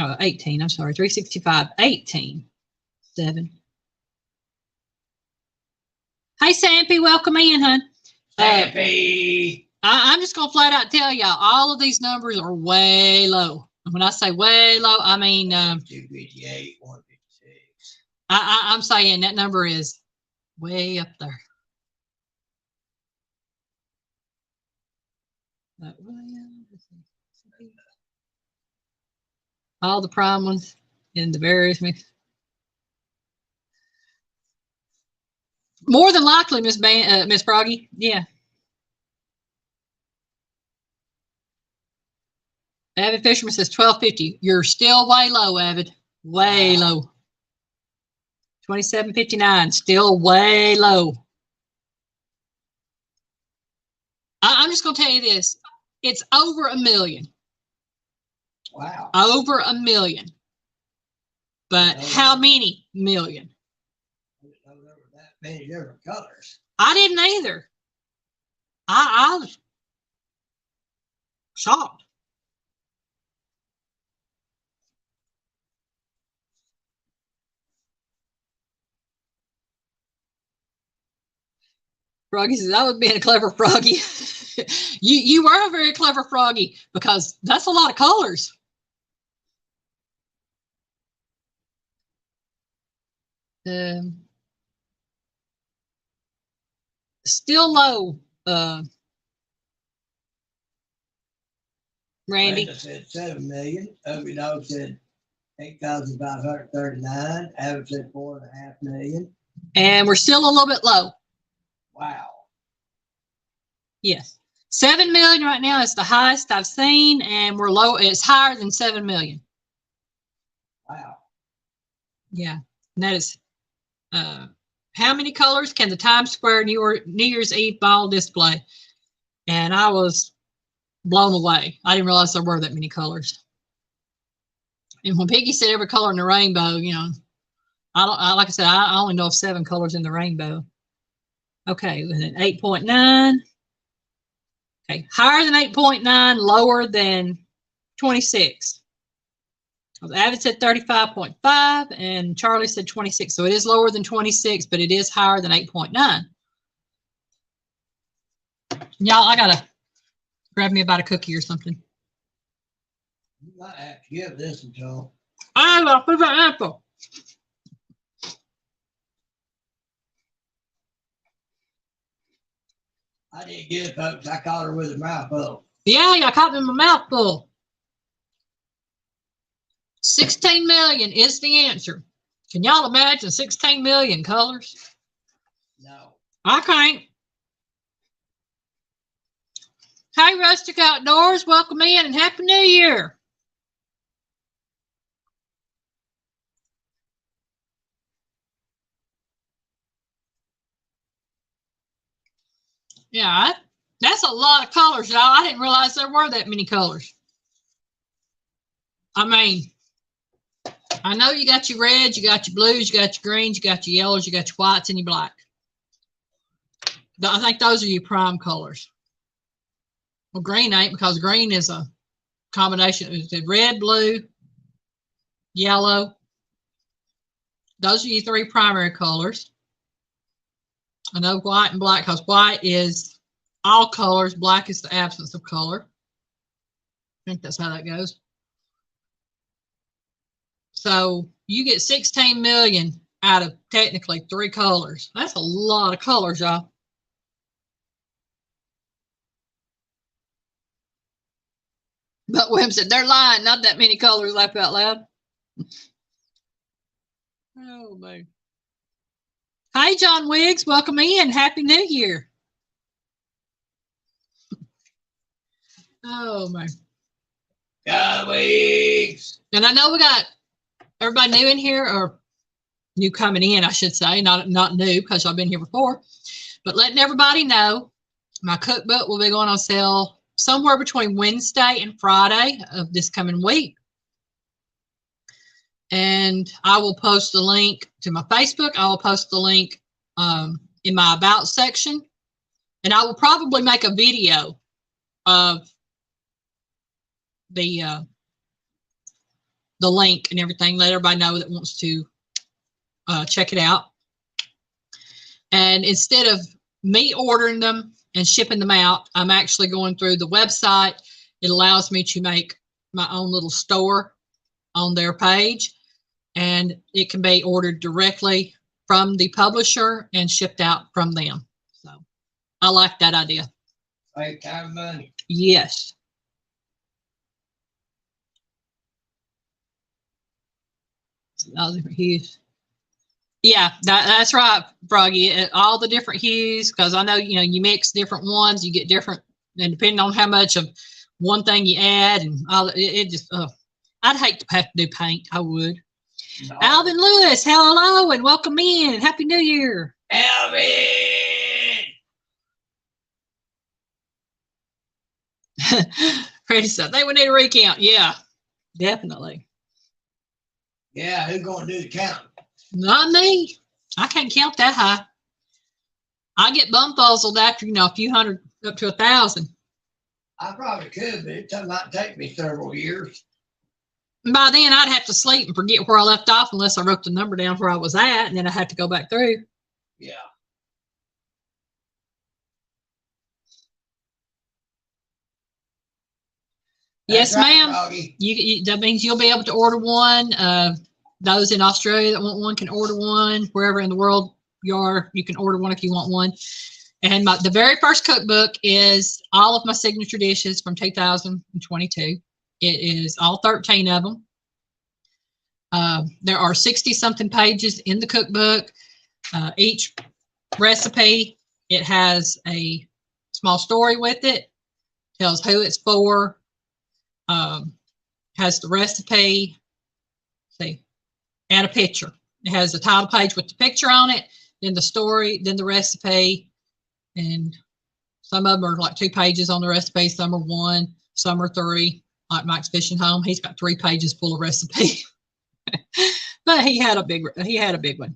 No, 18. I'm sorry, 365, 18, 7. Hey, Sampy, welcome in, hon. Happy. I'm just going to flat out tell y'all, all of these numbers are way low. When I say way low, I mean 258, 156. I'm saying that number is way up there. All the prime ones in the various mix. More than likely, Miss Froggy. Yeah. Avid Fisherman says 1250. You're still way low, Avid. Way low. 2759. Still way low. I'm just going to tell you this. It's over 1 million. Wow. Over 1 million. But how many million? I didn't know there were that many different colors. I didn't either. I was shocked. Froggy says, I was being a clever Froggy. you were a very clever Froggy because that's a lot of colors. Still low, Randy. Brenda said 7 million. Obi Dog said 8,539. Abbott said 4.5 million. And we're still a little bit low. Wow. Yes. 7 million right now is the highest I've seen, and we're low. It's higher than 7 million. Wow. Yeah. And that is how many colors can the Times Square New Year's Eve ball display? And I was blown away. I didn't realize there were that many colors. And when Piggy said every color in the rainbow, you know, like I said, I only know of 7 colors in the rainbow. Okay, with an 8.9. Okay, higher than 8.9, lower than 26. Avid said 35.5 and Charlie said 26. So it is lower than 26, but it is higher than 8.9. Y'all, I gotta grab me about a cookie or something. You might have to give this until I love the apple. I didn't get it, folks. I caught her with her mouth full. Yeah, I caught me in my mouth full. 16 million is the answer. Can y'all imagine 16 million colors? No. I can't. Hey, Rustic Outdoors, welcome in and Happy New Year. Yeah, that's a lot of colors, y'all. I didn't realize there were that many colors. I mean, I know you got your reds, you got your blues, you got your greens, you got your yellows, you got your whites, and your black. I think those are your prime colors. Well, green ain't, because green is a combination. It's red, blue, yellow. Those are your 3 primary colors. I know white and black, because white is all colors. Black is the absence of color. I think that's how that goes. So you get 16 million out of technically 3 colors. That's a lot of colors, y'all. But William said, they're lying. Not that many colors, laugh out loud. Oh, man. Hi, John Wiggs. Welcome in. Happy New Year. Oh, man. God, Wiggs. And I know we got everybody new in here, or new coming in, I should say. Not new, because y'all been here before. But letting everybody know, my cookbook will be going on sale somewhere between Wednesday and Friday of this coming week. And I will post the link to my Facebook. I will post the link in my About section. And I will probably make a video of the link and everything. Let everybody know that wants to check it out. And instead of me ordering them and shipping them out. I'm actually going through the website. It allows me to make my own little store on their page, and it can be ordered directly from the publisher and shipped out from them. So I like that idea. Save time and money. Yes. All different hues. Yeah, that's right, Froggy. All the different hues, because I know, you mix different ones, you get different, and depending on how much of one thing you add, and all it just, I'd hate to have to do paint. I would. No. Alvin Lewis, hello and welcome in. Happy New Year. Alvin! Freddie said they would need a recount. Yeah, definitely. Yeah, who's going to do the count? Not me. I can't count that high. I get bumfuzzled after, a few hundred up to 1,000. I probably could, but it might take me several years. And by then, I'd have to sleep and forget where I left off unless I wrote the number down where I was at, and then I had to go back through. Yeah. Yes, ma'am. That means you'll be able to order one. Those in Australia that want one can order one. Wherever in the world you are, you can order one if you want one. And the very first cookbook is all of my signature dishes from 2022. It is all 13 of them. There are 60-something pages in the cookbook. Each recipe, it has a small story with it, tells who it's for, has the recipe, see, and a picture. It has the title page with the picture on it, then the story, then the recipe, and some of them are like 2 pages on the recipe, some are 1, some are 3. Like Mike's Fishing Home, he's got 3 pages full of recipe. But he had a big one.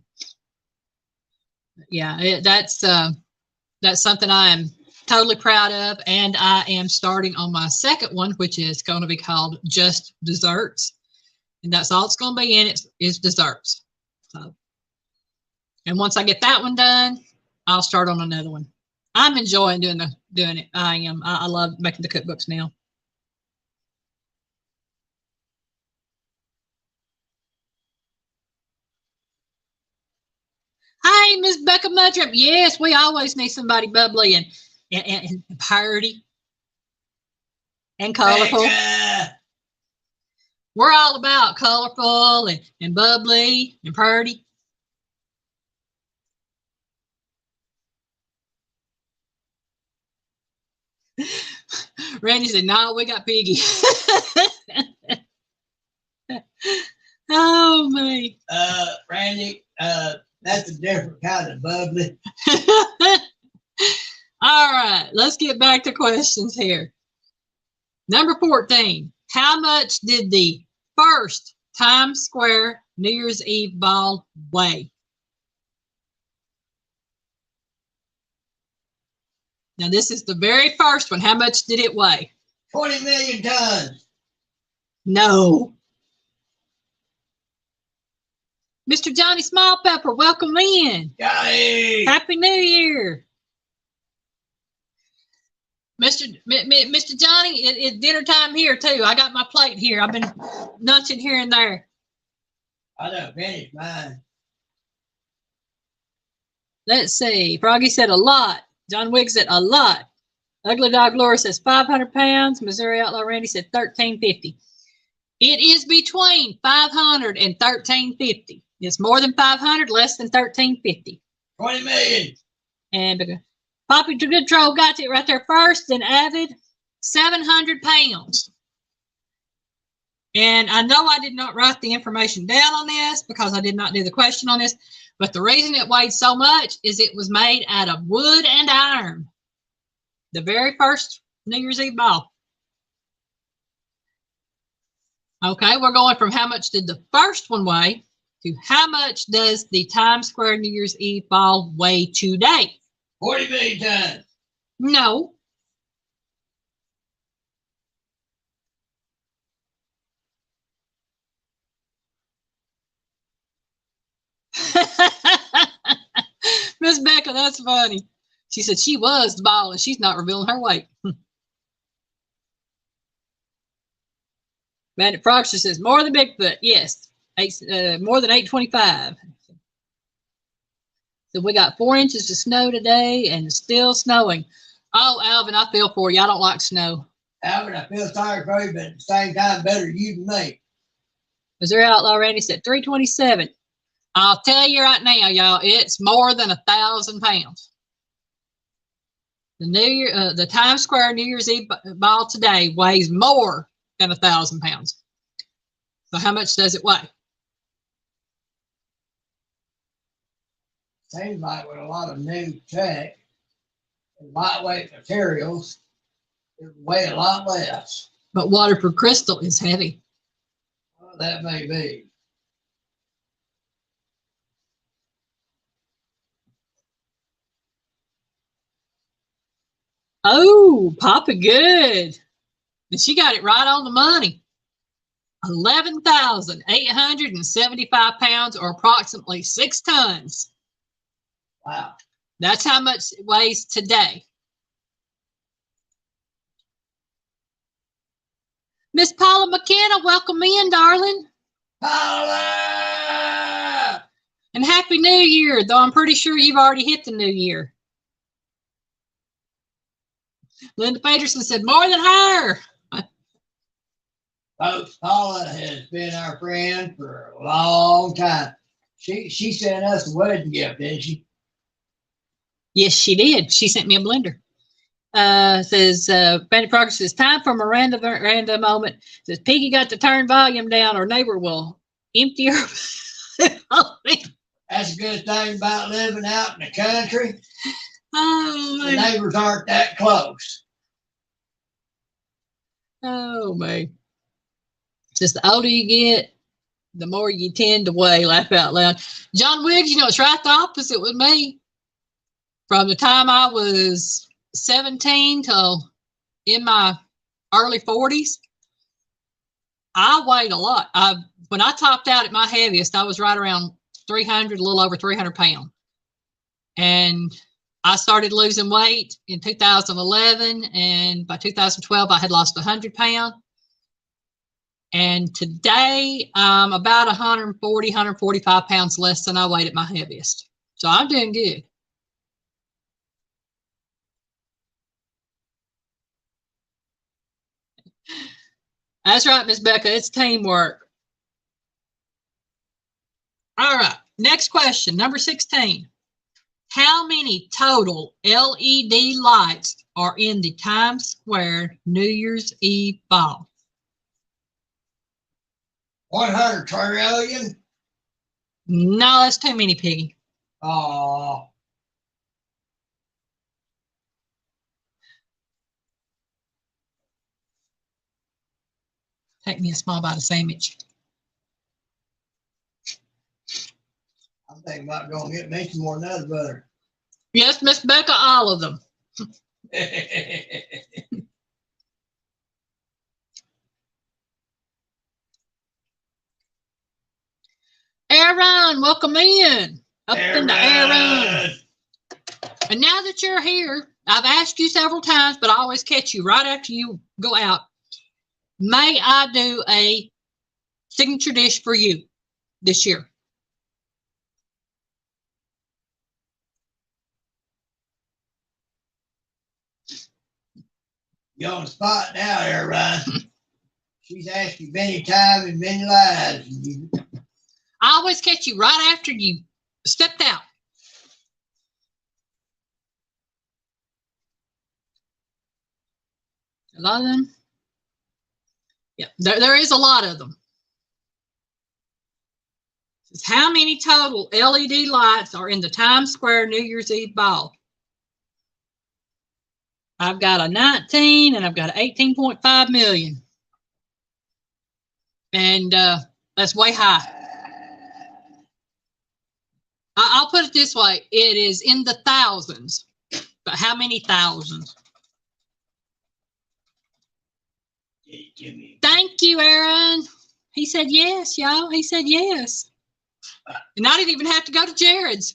Yeah, that's something I am totally proud of, and I am starting on my second one, which is going to be called Just Desserts, and that's all it's going to be in it is desserts. So, and once I get that one done, I'll start on another one. I'm enjoying doing it. I am. I love making the cookbooks now. Hey, Miss Becca Mudrup. Yes, we always need somebody bubbly and party and colorful. Becca. We're all about colorful and bubbly and party. Randy said, "No, we got Piggy." Oh me. Randy, that's a different kind of bubbly. All right, let's get back to questions here. Number 14. How much did the first Times Square New Year's Eve ball weigh? Now, this is the very first one. How much did it weigh? 20 million tons. No. Mr. Johnny Smilepepper, welcome in. Johnny. Happy New Year. Mr. Johnny, it's dinner time here too. I got my plate here. I've been nudging here and there. I done finished mine. Let's see. Froggy said a lot. John Wiggs said a lot. Ugly Dog Laura says 500 pounds. Missouri Outlaw Randy said 1350. It is between 500 and 1350. It's more than 500, less than 1350. 20 million. And Poppy to Good Troll got it right there first. Then Avid, 700 pounds. And I know I did not write the information down on this because I did not do the question on this. But the reason it weighed so much is it was made out of wood and iron. The very first New Year's Eve ball. Okay, we're going from how much did the first one weigh to how much does the Times Square New Year's Eve ball weigh today? 40 million tons. No. Miss Becca, that's funny. She said she was the ball and she's not revealing her weight. Bandit Frogster says, more than Bigfoot. Yes. More than 825. So we got 4 inches of snow today and it's still snowing. Oh, Alvin, I feel for you. I don't like snow. Alvin, I feel sorry for you, but at the same time, better you than me. Missouri Outlaw Randy said 327. I'll tell you right now, y'all, it's more than 1,000 pounds. The Times Square New Year's Eve ball today weighs more than 1,000 pounds. So how much does it weigh? Seems like with a lot of new tech and lightweight materials, it weigh a lot less. But waterproof crystal is heavy. Well, that may be. Oh, Papa good. And she got it right on the money. 11,875 pounds or approximately 6 tons. Wow. That's how much it weighs today. Miss Paula McKenna, welcome in, darling. Paula! And Happy New Year, though I'm pretty sure you've already hit the new year. Linda Peterson said, more than her. Folks, Paula has been our friend for a long time. She sent us a wedding gift, didn't she? Yes, she did. She sent me a blender. Says, Bandit Progress says, time for a random moment. Says, Piggy got to turn volume down or neighbor will empty her. That's a good thing about living out in the country. Oh, The man. neighbors aren't that close. Oh, man. Just the older you get, the more you tend to weigh, laugh out loud. John Wiggs, you know, it's right the opposite with me. From the time I was 17 till in my early 40s, I weighed a lot. When I topped out at my heaviest, I was right around 300, a little over 300 pounds. And I started losing weight in 2011, and by 2012, I had lost 100 pounds. And today, I'm about 140, 145 pounds less than I weighed at my heaviest. So I'm doing good. That's right, Miss Becca. It's teamwork. All right. Next question, number 16. How many total LED lights are in the Times Square New Year's Eve ball? 100 trillion? No, that's too many, Piggy. Oh. Take me a small bite of sandwich. I'm thinking about going to get me some more nut butter. Yes, Miss Becca, all of them. Aaron, welcome in. Up into Aaron. And now that you're here, I've asked you several times, but I always catch you right after you go out. May I do a signature dish for you this year? You're on the spot now, Aaron. She's asked you many times and many lies. I always catch you right after you stepped out. A lot of them. Yeah, there is a lot of them. How many total LED lights are in the Times Square New Year's Eve ball? I've got a 19 and I've got 18.5 million. And that's way high. I'll put it this way. It is in the thousands. But how many thousands? Thank you, Aaron. He said yes, y'all. He said yes. And I didn't even have to go to Jared's.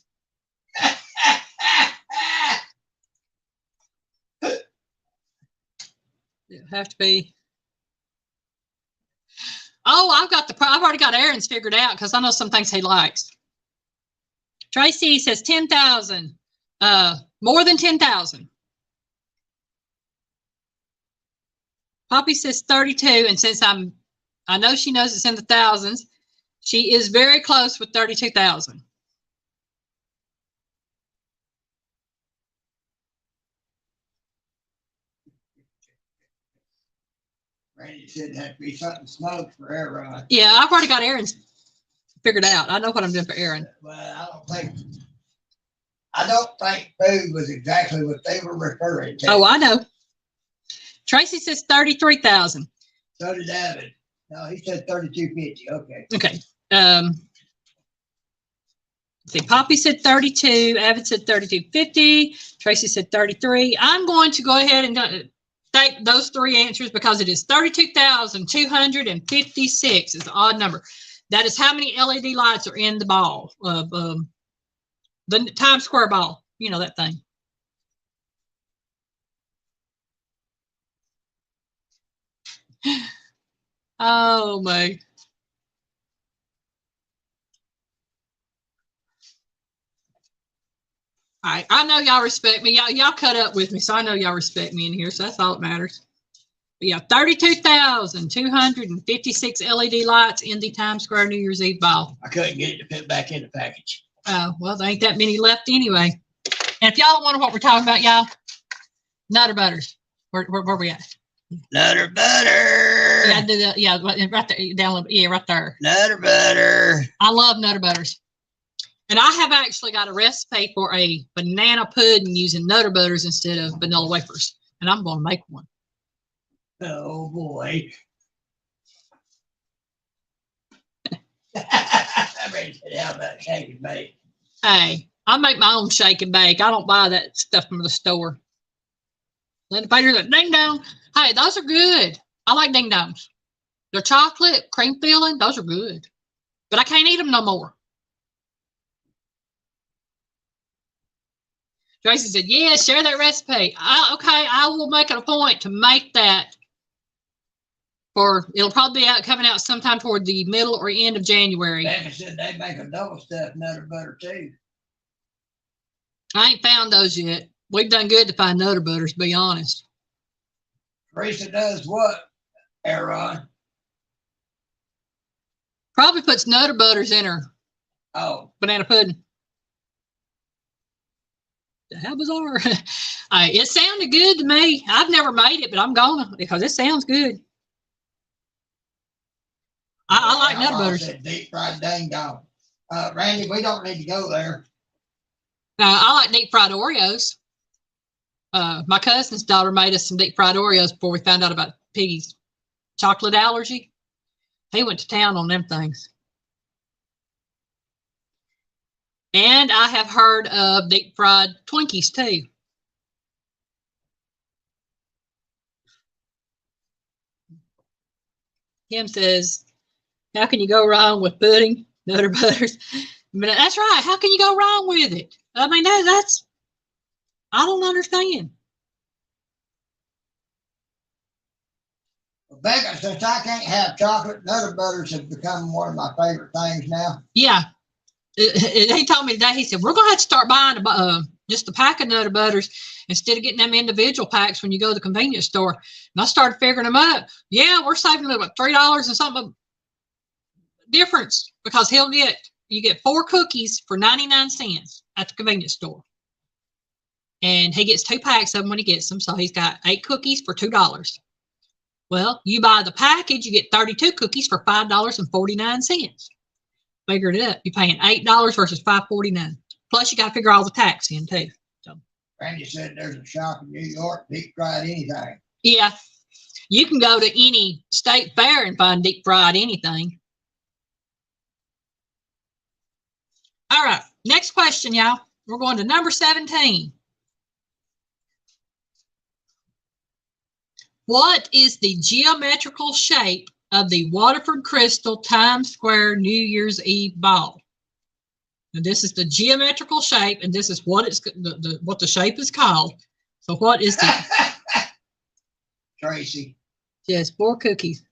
have to be. Oh, I've already got Aaron's figured out because I know some things he likes. Tracy says 10,000. More than 10,000. Poppy says 32, and since I know she knows it's in the thousands, she is very close with 32,000. Randy said it had to be something smoked for Aaron. Yeah, I've already got Aaron's figured out. I know what I'm doing for Aaron. Well, I don't think food was exactly what they were referring to. Oh, I know. Tracy says 33,000. So did Avid. No, he said 3250. Okay. Okay. See, Poppy said 32. Avid said 3250. Tracy said 33. I'm going to go ahead and take those three answers because it is 32,256. It's an odd number. That is how many LED lights are in the ball of the Times Square ball. You know that thing. Oh my. All right, I know y'all respect me. Y'all cut up with me, so I know y'all respect me in here. So that's all that matters. But yeah, 32,256 LED lights in the Times Square New Year's Eve ball. I couldn't get it to fit back in the package. Oh, well, there ain't that many left anyway. And if y'all wonder what we're talking about, y'all, Nutter Butters. Where we at? Nutter Butter. Yeah, do that. Yeah, right there. Down. Yeah, right there. Nutter Butter. I love Nutter Butters. And I have actually got a recipe for a banana pudding using Nutter Butters instead of vanilla wafers. And I'm going to make one. Oh, boy. I ready to how about shake and bake. Hey, I make my own shake and bake. I don't buy that stuff from the store. Linda Pater's like, ding dong. Hey, those are good. I like ding dongs. They're chocolate, cream filling. Those are good. But I can't eat them no more. Tracy said, yeah, share that recipe. Okay, I will make it a point to make that. It'll probably be coming out sometime toward the middle or end of January. Becca said they make a double stuffed Nutter Butter too. I ain't found those yet. We've done good to find Nutter Butters, to be honest. Teresa does what, Aaron? Probably puts Nutter Butters in her banana pudding. How bizarre. It sounded good to me. I've never made it, but I'm gonna because it sounds good. I like Nutter Butters. Deep fried dang dong. Randy, we don't need to go there. I like deep fried Oreos. My cousin's daughter made us some deep fried Oreos before we found out about Piggy's chocolate allergy. He went to town on them things. And I have heard of deep fried Twinkies too. Kim says, how can you go wrong with pudding, Nutter Butters? But that's right. How can you go wrong with it? I mean, that's, I don't understand. Becca, since I can't have chocolate, Nutter Butters have become one of my favorite things now. Yeah. He told me today, he said, we're going to have to start buying just a pack of Nutter Butters instead of getting them individual packs when you go to the convenience store. And I started figuring them up. Yeah, we're saving about $3 and something difference because you get 4 cookies for 99 cents at the convenience store. And he gets 2 packs of them when he gets them. So he's got 8 cookies for $2. Well, you buy the package, you get 32 cookies for $5.49. Figure it up. You're paying $8 versus $5.49. Plus, you got to figure all the tax in too. So, Randy said there's a shop in New York, deep fried anything. Yeah, you can go to any state fair and find deep fried anything. All right, next question, y'all. We're going to number 17. What is the geometrical shape of the Waterford Crystal Times Square New Year's Eve ball? And this is the geometrical shape, and this is what what the shape is called. So what is the Tracy? She has 4 cookies.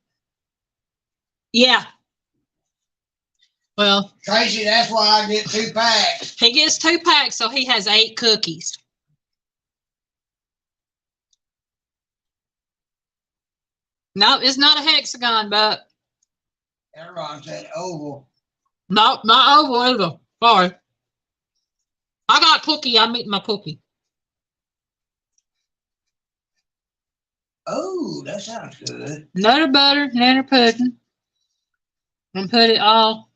Yeah. Well, Tracy, that's why I get 2 packs. he gets 2 packs, so he has 8 cookies. No, it's not a hexagon, but Everyone said oval. no, not oval either. Sorry. I got a cookie. I'm eating my cookie. Oh, that sounds good. Nutter butter, nutter pudding. And put it all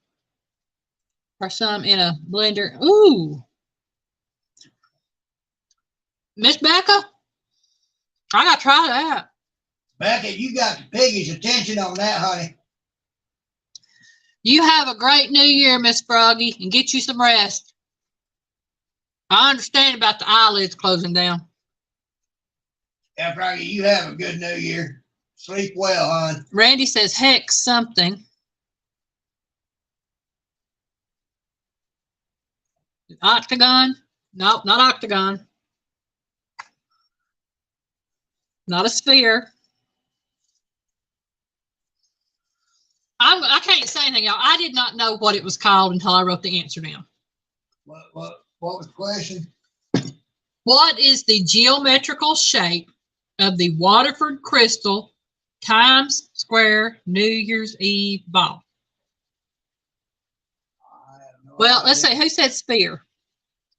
or some in a blender. Ooh. Miss Becca, I gotta try that. Becky, you got the piggy's attention on that, honey. You have a great new year, Miss Froggy, and get you some rest. I understand about the eyelids closing down. Yeah, Froggy, you have a good new year. Sleep well, hon. Randy says hex something. Octagon? Nope, not octagon. Not a sphere. I can't say anything, y'all. I did not know what it was called until I wrote the answer down. What was the question? What is the geometrical shape of the Waterford Crystal Times Square New Year's Eve ball? Well, let's see. Who said sphere?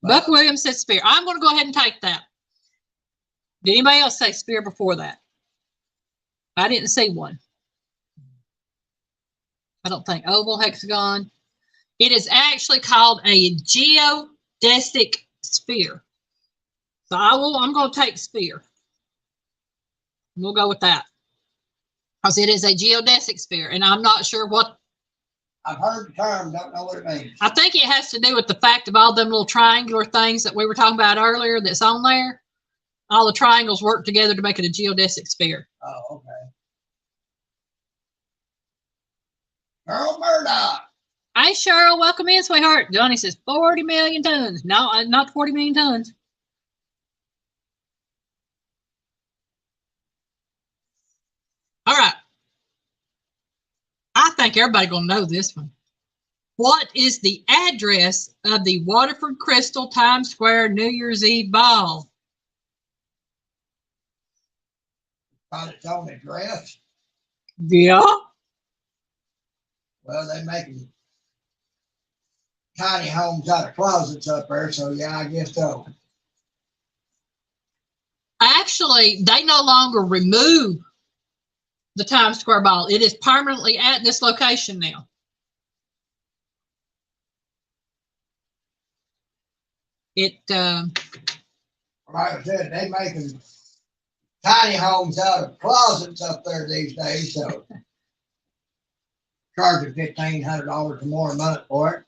Buck Williams said sphere. I'm going to go ahead and take that. Did anybody else say sphere before that? I didn't see one. I don't think. Oval, hexagon. It is actually called a geodesic sphere. So I'm going to take sphere. We'll go with that. Because it is a geodesic sphere. And I'm not sure what. I've heard the term, don't know what it means. I think it has to do with the fact of all them little triangular things that we were talking about earlier that's on there. All the triangles work together to make it a geodesic sphere. Oh, okay. Earl Murdoch. Hey, Cheryl, welcome in, sweetheart. Johnny says 40 million tons. No, not 40 million tons. All right. I think everybody gonna know this one. What is the address of the Waterford Crystal Times Square New Year's Eve ball? Got its own address. Yeah. Well, they making tiny homes out of closets up there, so yeah, I guess so. Actually, they no longer remove the Times Square ball. It is permanently at this location now. Like I said, they making tiny homes out of closets up there these days, so charging $1,500 or more a month for it.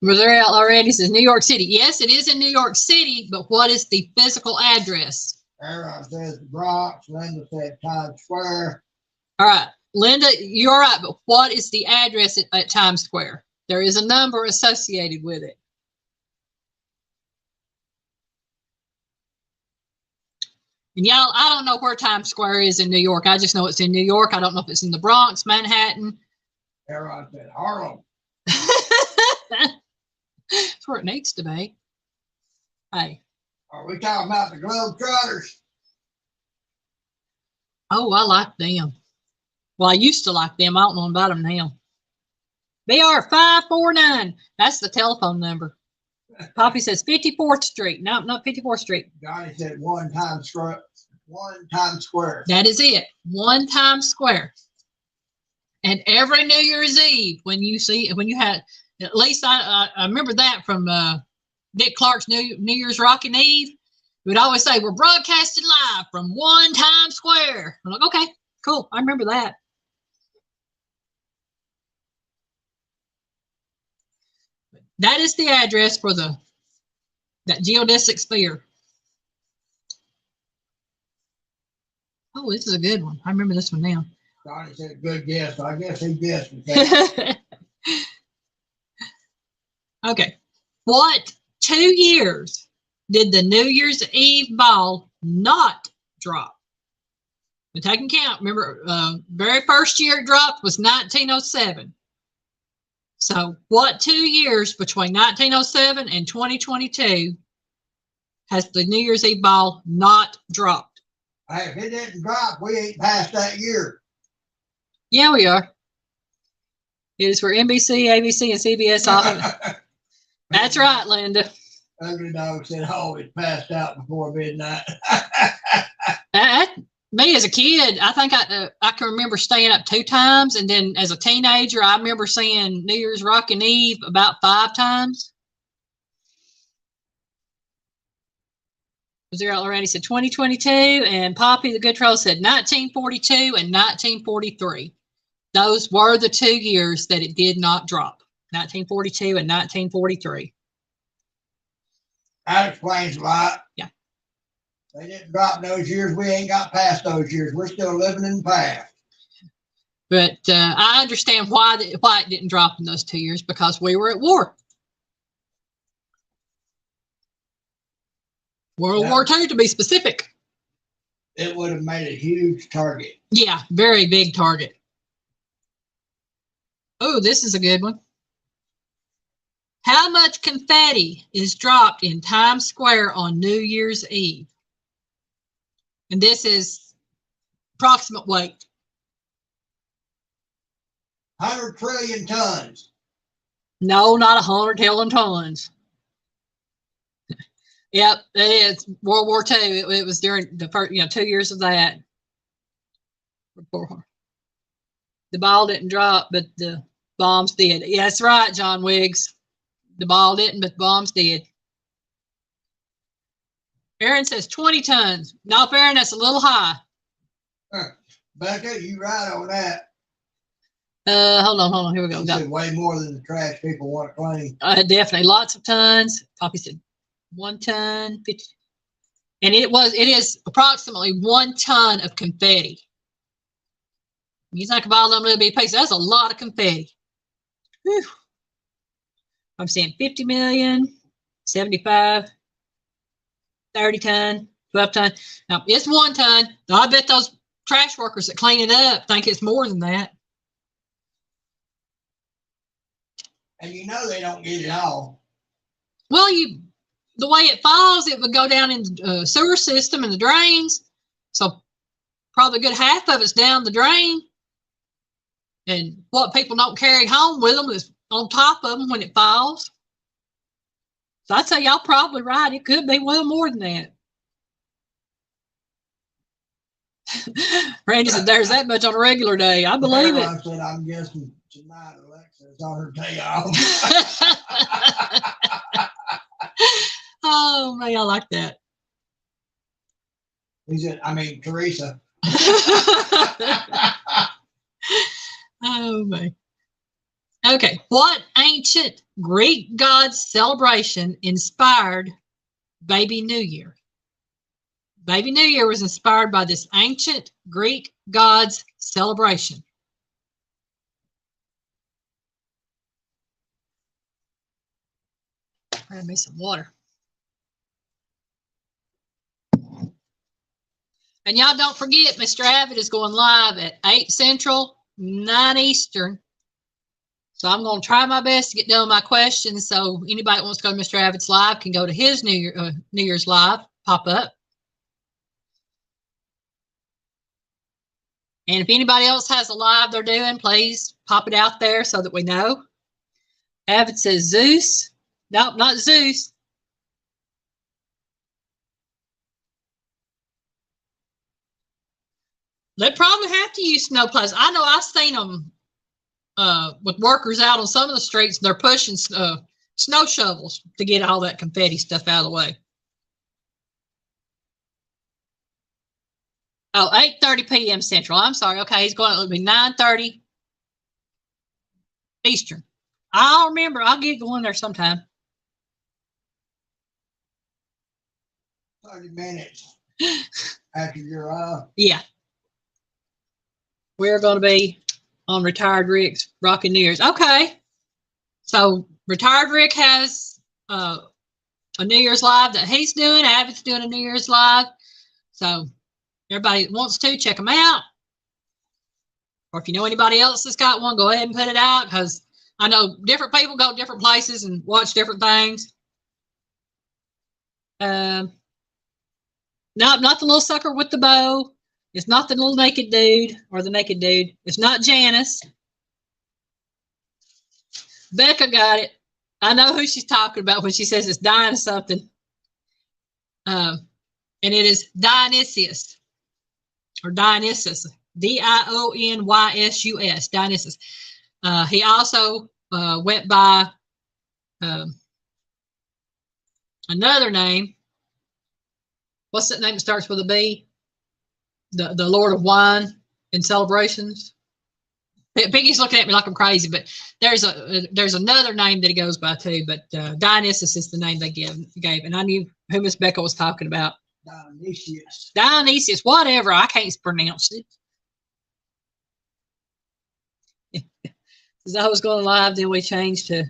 Missouri already says New York City. Yes, it is in New York City, but what is the physical address? Aaron says the Bronx. Linda said Times Square. All right, Linda, you're right, but what is the address at Times Square? There is a number associated with it. And y'all, I don't know where Times Square is in New York. I just know it's in New York. I don't know if it's in the Bronx, Manhattan. Aaron said Harlem. That's where it needs to be. Hey. Are we talking about the Globetrotters? Oh, I like them. Well, I used to like them. I don't know about them now. BR 549. That's the telephone number. Poppy says 54th Street. No, not 54th Street. Johnny said one Times Square. That is it. One Times Square. And every New Year's Eve, when you had, at least I remember that from Dick Clark's New Year's Rockin' Eve. We'd always say, we're broadcasting live from One Times Square. I'm like, okay, cool. I remember that. That is the address for that geodesic sphere. Oh, this is a good one. I remember this one now. Johnny said good guess, so I guess he guessed it. Okay. What 2 years did the New Year's Eve ball not drop? But taking count, remember, very first year it dropped was 1907. So what 2 years between 1907 and 2022 has the New Year's Eve ball not dropped? Hey, if it didn't drop, we ain't past that year. Yeah, we are. It is for NBC, ABC, and CBS. That's right, Linda. Underdog said, "Oh, it passed out before midnight." Me as a kid, I think I can remember staying up 2 times, and then as a teenager, I remember seeing New Year's Rockin' Eve about 5 times. Zero already said 2022, and Poppy the Good Troll said 1942 and 1943. Those were the 2 years that it did not drop. 1942 and 1943. That explains a lot. Yeah. They didn't drop those years. We ain't got past those years. We're still living in the past. But I understand why it didn't drop in those 2 years, because we were at war. World War II, to be specific. It would have made a huge target. Yeah, very big target. Oh, this is a good one. How much confetti is dropped in Times Square on New Year's Eve? And this is approximate weight. 100 trillion tons. No, not 100 tons. Yep, it is World War II. It was during the first, 2 years of that. The ball didn't drop, but the bombs did. Yeah, that's right, John Wiggs. The ball didn't, but the bombs did. Aaron says 20 tons. No, Aaron, that's a little high. Becca, you right on that. Hold on. Here we go. Said way more than the trash people want to claim. Definitely lots of tons. Poppy said 1 ton, 50. And it is approximately 1 ton of confetti. You think of all them little bitty pieces, that's a lot of confetti. Whew. I'm saying 50 million, 75, 30 ton, 12 ton. Now, it's 1 ton. Now, I bet those trash workers that clean it up think it's more than that. And they don't get it all. Well, the way it falls, it would go down in the sewer system and the drains. So probably a good half of it's down the drain. And what people don't carry home with them is on top of them when it falls. So I'd say y'all probably right. It could be well more than that. Randy said there's that much on a regular day. I believe it. I said, I'm guessing tonight Alexa's on her day off. Oh, man, I like that. Teresa. Oh, man. Okay. What ancient Greek god's celebration inspired Baby New Year? Baby New Year was inspired by this ancient Greek god's celebration. Grab me some water. And y'all don't forget, Mr. Avid is going live at 8 Central, 9 Eastern. So I'm going to try my best to get done my questions. So anybody that wants to go to Mr. Avid's live can go to his New Year's live, pop up. And if anybody else has a live they're doing, please pop it out there so that we know. Avid says Zeus. Nope, not Zeus. They probably have to use snowplows. I know I've seen them with workers out on some of the streets. They're pushing snow shovels to get all that confetti stuff out of the way. Oh, 8:30 p.m. Central. I'm sorry. Okay, he's going to be 9:30 Eastern. I'll remember. I'll get going there sometime. 30 minutes after you're off. Yeah. We're going to be on Retired Rick's Rockin' New Year's. Okay. So Retired Rick has a New Year's Live that he's doing. Avid's doing a New Year's Live. So Everybody that wants to, check them out. Or if you know anybody else that's got one, go ahead and put it out, because I know different people go different places and watch different things. Not the little sucker with the bow. It's not the little naked dude or the naked dude. It's not Janice. Becca got it. I know who she's talking about when she says it's dying something. And it is Dionysius or Dionysus, DionYsus, Dionysus. He also went by another name. What's that name that starts with a B? The Lord of Wine in celebrations. Piggy's looking at me like I'm crazy, but there's another name that he goes by too. But Dionysus is the name they gave, and I knew who Miss Becca was talking about. Dionysius, whatever. I can't pronounce it. As I was going live, then we changed to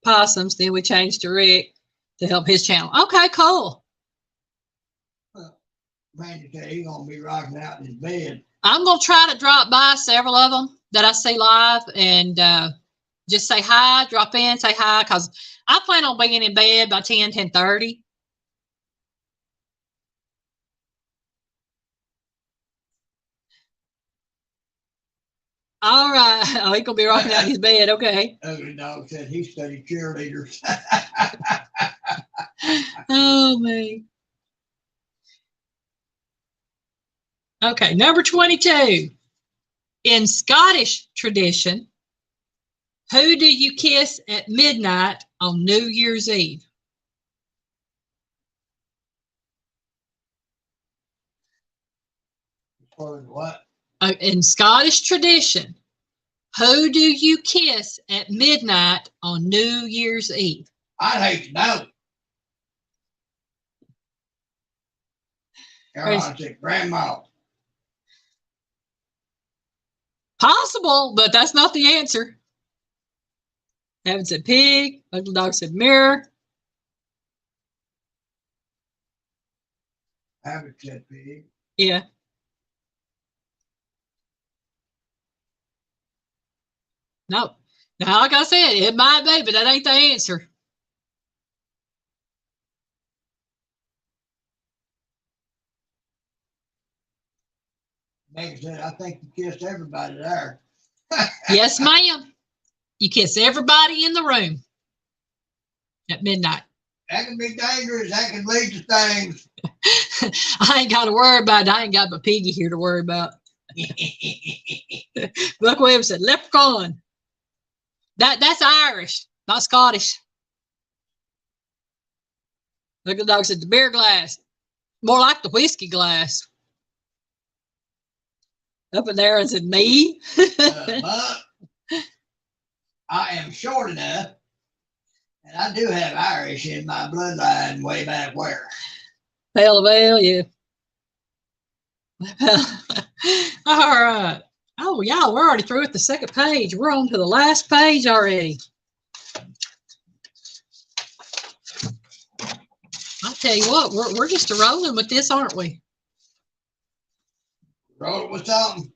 possums. Then we changed to Rick to help his channel. Okay, cool. Randy said he's gonna be rocking out in his bed. I'm gonna try to drop by several of them that I see live and just say hi, drop in, say hi, because I plan on being in bed by 10:30. All right. Oh, he's gonna be rocking out in his bed. Okay. Ugly Dog said he studied cheerleaders. Oh man. Okay, number 22. In Scottish tradition, who do you kiss at midnight on New Year's Eve? What? In Scottish tradition, who do you kiss at midnight on New Year's Eve? I'd hate to know. I said, Grandma. Possible, but that's not the answer. Evan said pig. Ugly Dog said mirror. Abbott said pig. Yeah. No. Now, like I said, it might be, but that ain't the answer. Meg said, I think you kissed everybody there. Yes, ma'am. You kiss everybody in the room at midnight. That can be dangerous. That can lead to things. I ain't got to worry about it. I ain't got my piggy here to worry about. Buck Williams said, leprechaun. That's Irish, not Scottish. Look at the Dog said the beer glass. More like the whiskey glass. Up in there and said, me? But I am short enough, and I do have Irish in my bloodline way back where. Pale Vale, yeah. All right. Oh, y'all, we're already through at the second page. We're on to the last page already. I'll tell you what, we're just rolling with this, aren't we? Roll with something.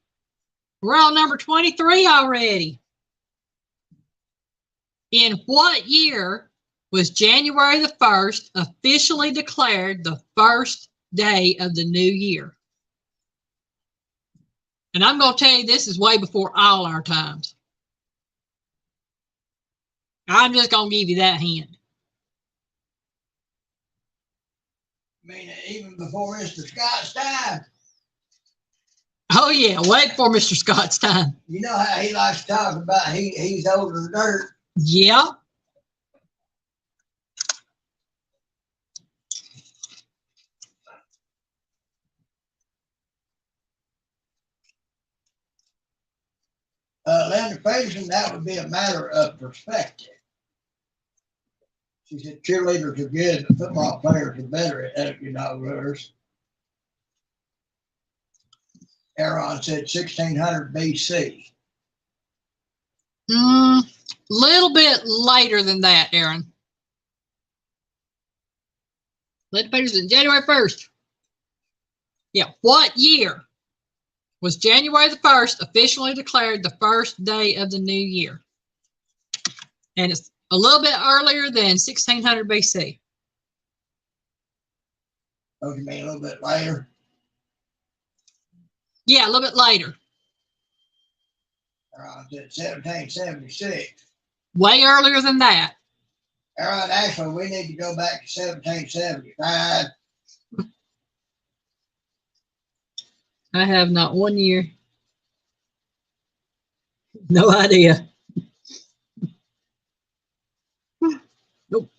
We're on number 23 already. In what year was January the 1st officially declared the first day of the new year? And I'm going to tell you, this is way before all our times. I'm just going to give you that hint. I mean, even before Mr. Scott's time. Oh, yeah, way before Mr. Scott's time. You know how he likes to talk about he's older than dirt. Yeah. Linda Payson, that would be a matter of perspective. She said cheerleaders are good, but football players are better at runners. Aaron said 1600 BC. Little bit later than that, Aaron. Linda Peterson, January 1st. Yeah. What year was January the 1st officially declared the first day of the new year? And it's a little bit earlier than 1600 BC. Oh, you mean a little bit later? Yeah, a little bit later. Around 1776. Way earlier than that. All right, actually, we need to go back to 1775. I have not one year. No idea. Nope.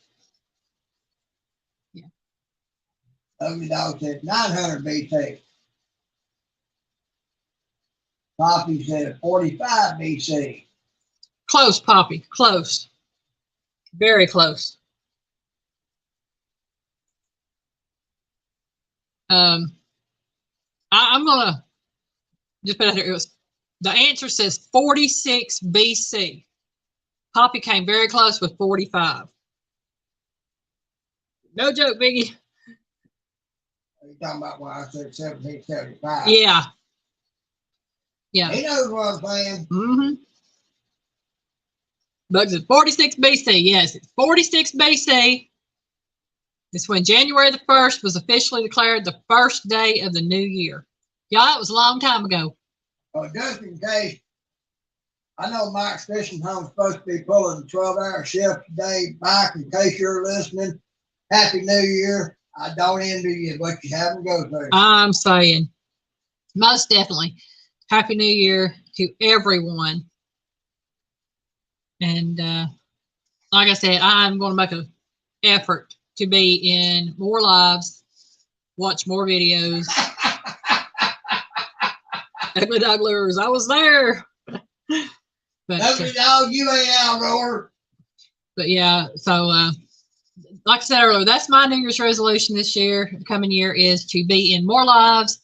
Yeah. Ugly Dog said 900 BC. Poppy said 45 BC. Close, Poppy. Close. Very close. I'm gonna just put it here. The answer says 46 BC. Poppy came very close with 45. No joke, Biggie. Are you talking about why I said 1775? Yeah. Yeah. He knows what I'm saying. Mm-hmm. Bugs is 46 BC. Yes, it's 46 BC. It's when January the 1st was officially declared the first day of the new year. Yeah, that was a long time ago. Well, just in case, I know Mike's Fishing Home's supposed to be pulling a 12-hour shift today. Mike, in case you're listening, Happy New Year. I don't envy you what you have to go through. I'm saying, most definitely, Happy New Year to everyone. And like I said, I'm going to make an effort to be in more lives, watch more videos. Ugly Dog Lures, I was there. Ugly Dog, you ain't out, roar. But yeah, so like I said earlier, that's my New Year's resolution this year, coming year, is to be in more lives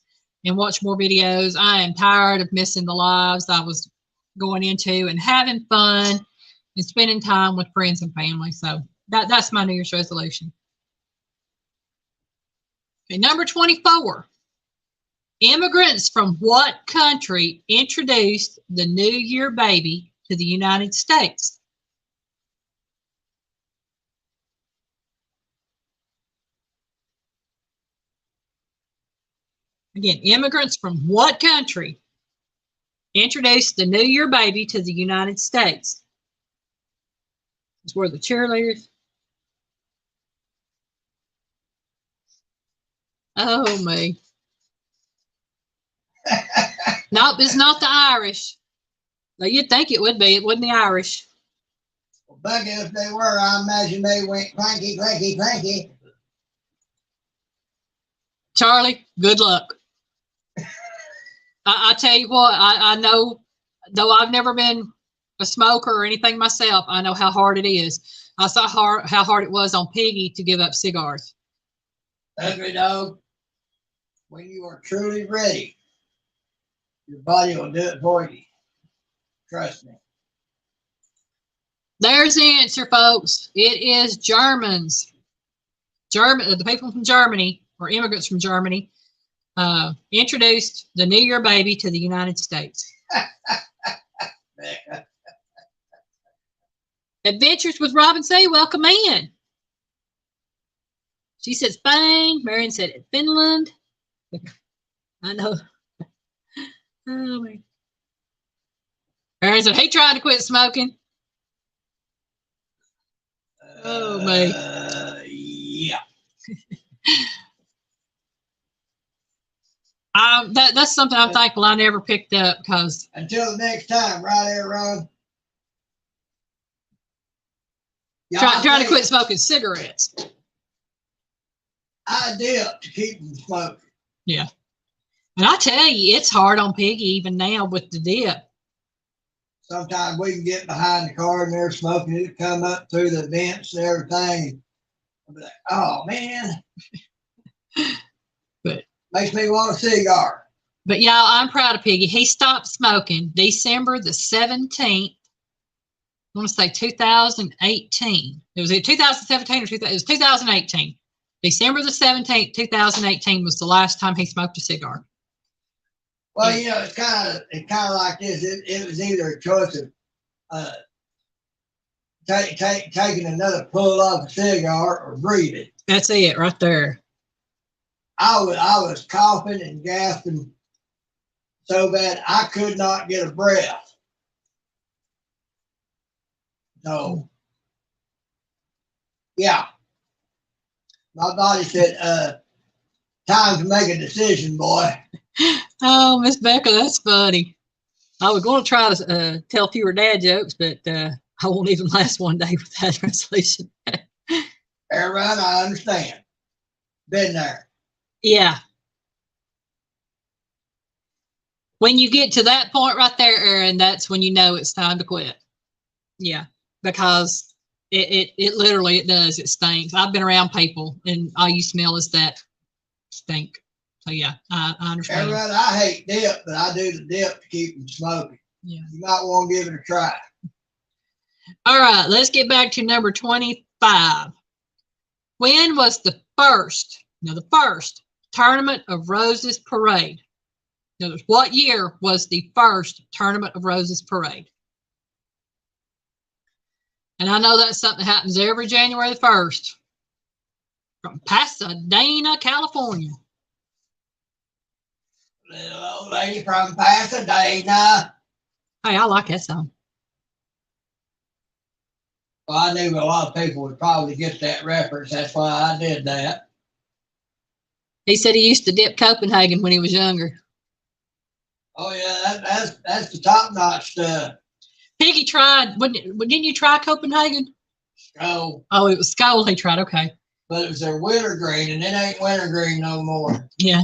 and watch more videos. I am tired of missing the lives I was going into and having fun and spending time with friends and family. So that's my New Year's resolution. Okay, number 24. Immigrants from what country introduced the New Year baby to the United States? Again, immigrants from what country introduced the New Year baby to the United States? It's where the cheerleaders. Oh, me. Nope, it's not the Irish. Now, you'd think it would be. It wasn't the Irish. Well, but if they were, I imagine they went clanky, clanky, clanky. Charlie, good luck. I tell you what, I know, though I've never been a smoker or anything myself, I know how hard it is. I saw how hard it was on Piggy to give up cigars. Ugly Dog, when you are truly ready, your body will do it for you. Trust me. There's the answer, folks. It is Germans. The people from Germany, or immigrants from Germany, introduced the New Year baby to the United States. Adventures with Robin C. Welcome in. She said Spain. Marion said Finland. I know. Oh, man. Marion said he tried to quit smoking. Oh, man. Yeah. That's something I'm thankful I never picked up, because Until the next time, right there, Ron. trying to quit smoking cigarettes. I dip to keep them smoking. Yeah. And I tell you, it's hard on Piggy even now with the dip. Sometimes we can get behind the car and they're smoking. It'll come up through the vents and everything. I'll be like, oh, man. But makes me want a cigar. But y'all, I'm proud of Piggy. He stopped smoking December the 17th. I want to say 2018. It was either 2017 or it was 2018. December the 17th, 2018 was the last time he smoked a cigar. Well, you know, it's kind of like this. It was either a choice of taking another pull off a cigar or breathing. That's it right there. I was coughing and gasping so bad I could not get a breath. So, yeah, my body said, "Time to make a decision, boy." Oh, Miss Becca, that's funny. I was going to try to tell fewer dad jokes, but I won't even last one day with that resolution. Everyone, I understand. Been there. Yeah. When you get to that point right there, Aaron, that's when you know it's time to quit. Yeah, because it literally, it does. It stinks. I've been around people, and all you smell is that stink. So yeah, I understand. Everyone, I hate dip, but I do the dip to keep them smoking. Yeah. You might want to give it a try. All right, let's get back to number 25. When was the first Tournament of Roses parade? Now, what year was the first Tournament of Roses parade? And I know that's something that happens every January the 1st from Pasadena, California. Little old lady from Pasadena. Hey, I like that song. Well, I knew a lot of people would probably get that reference. That's why I did that. He said he used to dip Copenhagen when he was younger. Oh yeah, that's the top notch stuff. Piggy tried. Didn't you try Copenhagen? Skull. Oh, it was Skull he tried. Okay. But it was their wintergreen, and it ain't wintergreen no more. Yeah.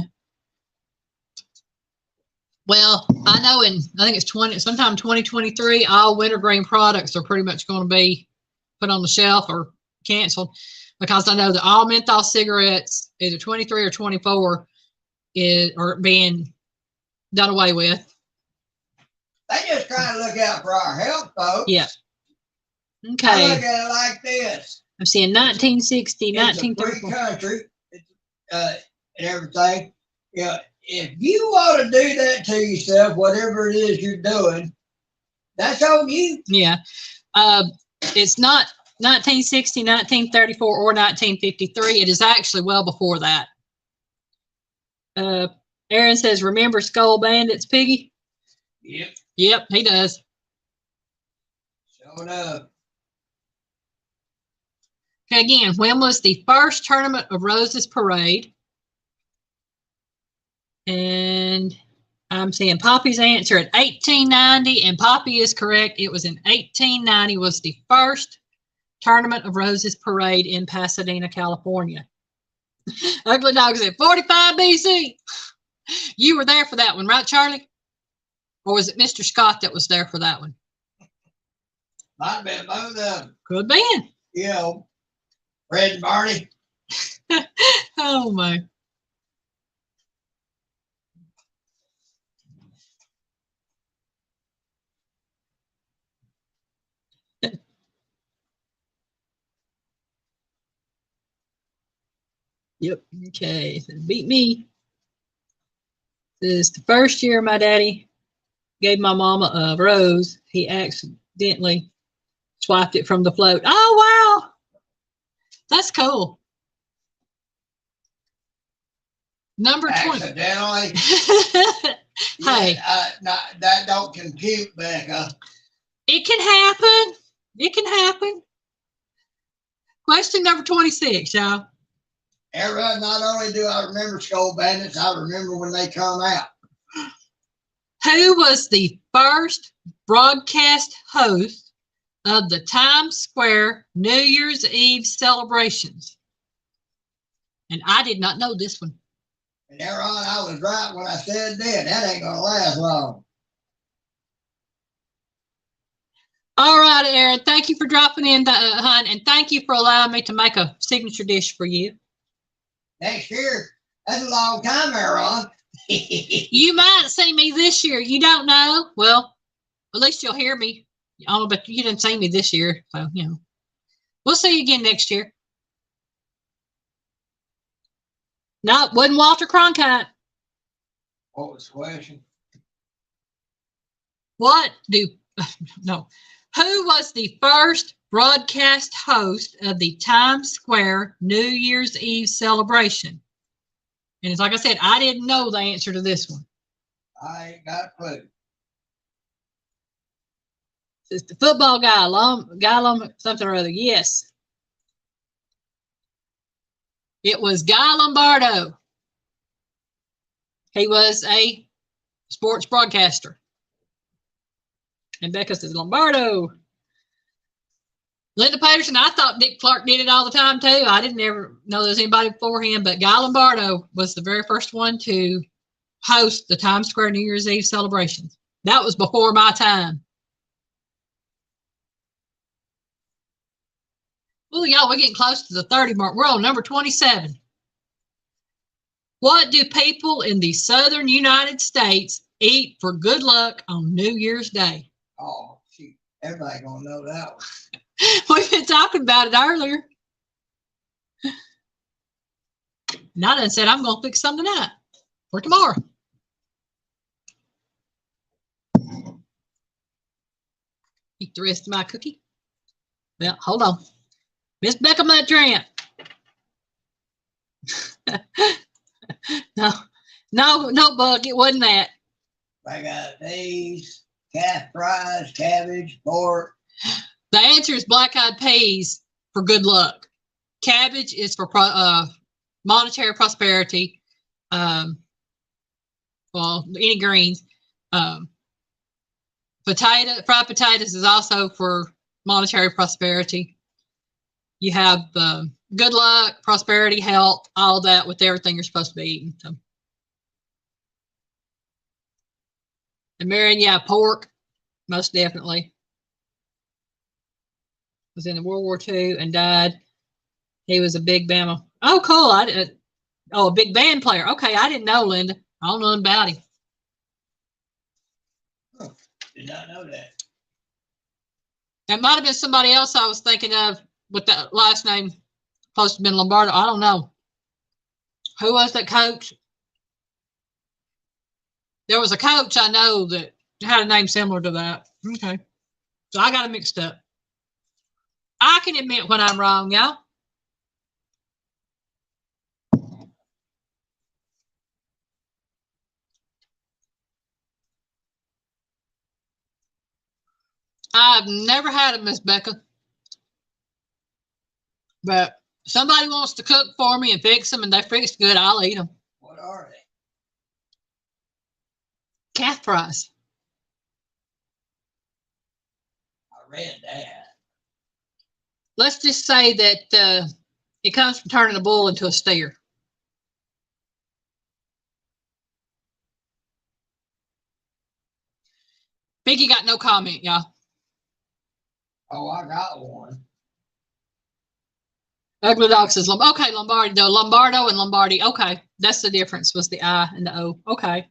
Well, I know I think it's sometime 2023, all wintergreen products are pretty much going to be put on the shelf or canceled, because I know that all menthol cigarettes, either 23 or 24, are being done away with. They just trying to look out for our health, folks. Yeah. Okay. I look at it like this. I'm seeing 1960, It's 1934. a free country, and everything. Yeah, if you want to do that to yourself, whatever it is you're doing, that's on you. Yeah. It's not 1960, 1934, or 1953. It is actually well before that. Aaron says, remember Skull Bandits, Piggy? Yep. Yep, he does. Showing up. Okay, again, when was the first Tournament of Roses parade? And I'm seeing Poppy's answer at 1890, and Poppy is correct. It was in 1890 was the first Tournament of Roses parade in Pasadena, California. Ugly Dog said 45 BC. You were there for that one, right, Charlie? Or was it Mr. Scott that was there for that one? Might have been both of them. Could have been. You know, Fred and Barney. Oh, my. Yep. Okay. So beat me. This is the first year my daddy gave my mama a rose. He accidentally swiped it from the float. Oh, wow. That's cool. Number 20. Accidentally. Hey. That don't compute, Becca. It can happen. It can happen. Question number 26, y'all. Everyone, not only do I remember Skull Bandits, I remember when they come out. Who was the first broadcast host of the Times Square New Year's Eve celebrations? And I did not know this one. And thereon, I was right when I said that ain't gonna last long. All right, Aaron, thank you for dropping in, hon, and thank you for allowing me to make a signature dish for you. Next year, that's a long time, Aaron. You might see me this year. You don't know. Well, at least you'll hear me. Oh, but you didn't see me this year, so you know. We'll see you again next year. No, it wasn't Walter Cronkite. What was the question? What do, no, who was the first broadcast host of the Times Square New Year's Eve celebration? And it's like I said, I didn't know the answer to this one. I ain't got a clue. It's the football guy, something or other. Yes. It was Guy Lombardo. He was a sports broadcaster. And Becca says, Lombardo. Linda Patterson, I thought Dick Clark did it all the time too. I didn't ever know there was anybody before him, but Guy Lombardo was the very first one to host the Times Square New Year's Eve celebrations. That was before my time. Well, y'all, we're getting close to the 30 mark. We're on number 27. What do people in the southern United States eat for good luck on New Year's Day? Oh, shoot. Everybody gonna know that one. We've been talking about it earlier. And I done said I'm going to fix some tonight for tomorrow. Eat the rest of my cookie. Well, hold on. Miss Becca Mudrant. No, Buck, it wasn't that. I got peas, calf fries, cabbage, pork. The answer is black-eyed peas for good luck. Cabbage is for monetary prosperity. Well, any greens. Fried potatoes is also for monetary prosperity. You have good luck, prosperity, health, all that with everything you're supposed to be eating. So. And Marion, yeah, pork, most definitely. Was in World War II and died. He was a big Bama. Oh, cool. A big band player. Okay, I didn't know, Linda. I don't know about him. Huh. Did not know that. That might have been somebody else I was thinking of with that last name supposed to have been Lombardo. I don't know. Who was that coach? There was a coach I know that had a name similar to that. Okay. So I got it mixed up. I can admit when I'm wrong, y'all. I've never had it, Miss Becca. But somebody wants to cook for me and fix them and they fix good, I'll eat them. What are they? Calf fries. I read that. Let's just say that it comes from turning a bull into a steer. Biggie got no comment, y'all. Oh, I got one. Ugly Dog says, okay, Lombardo. Lombardo and Lombardi. Okay, that's the difference, was the I and the O. Okay.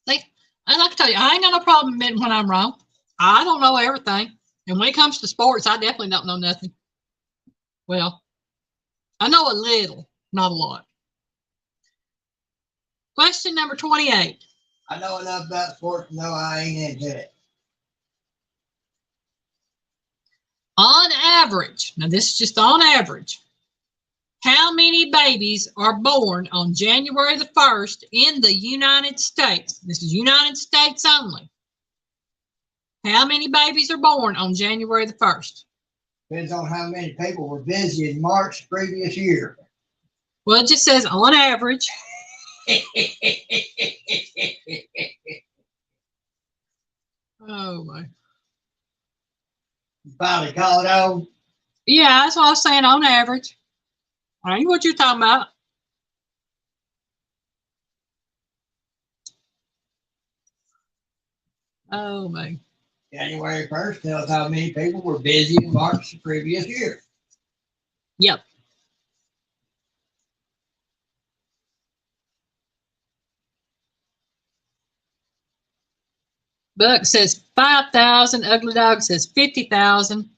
See, I like to tell you, I ain't got no problem admitting when I'm wrong. I don't know everything. And when it comes to sports, I definitely don't know nothing. Well, I know a little, not a lot. Question number 28. I know enough about sports to know I ain't into it. On average, now this is just on average, how many babies are born on January the 1st in the United States? This is United States only. How many babies are born on January the 1st? Depends on how many people were busy in March previous year. Well, it just says on average. Oh, my. Finally called out. Yeah, that's what I was saying, on average. I know what you're talking about. Oh, my. January 1st tells how many people were busy in March the previous year. Yep. Buck says 5,000. Ugly Dog says 50,000.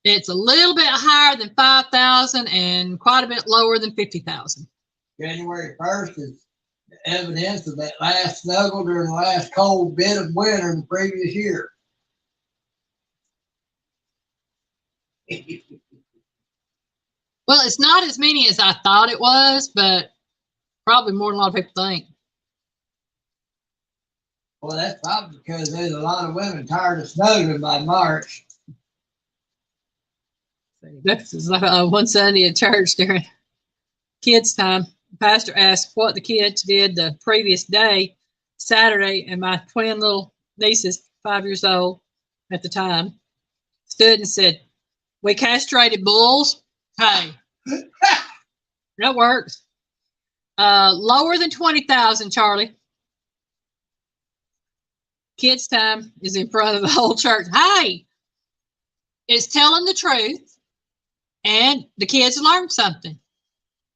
It's a little bit higher than 5,000 and quite a bit lower than 50,000. January 1st is evidence of that last snuggle during the last cold bit of winter in the previous year. Well, it's not as many as I thought it was, but probably more than a lot of people think. Well, that's probably because there's a lot of women tired of snuggling by March. This is one Sunday at church during kids' time. The pastor asked what the kids did the previous day, Saturday, and my twin little nieces, 5 years old at the time, stood and said, "We castrated bulls." Hey, that works. Lower than 20,000, Charlie. Kids' time is in front of the whole church. Hey, it's telling the truth, and the kids learn something.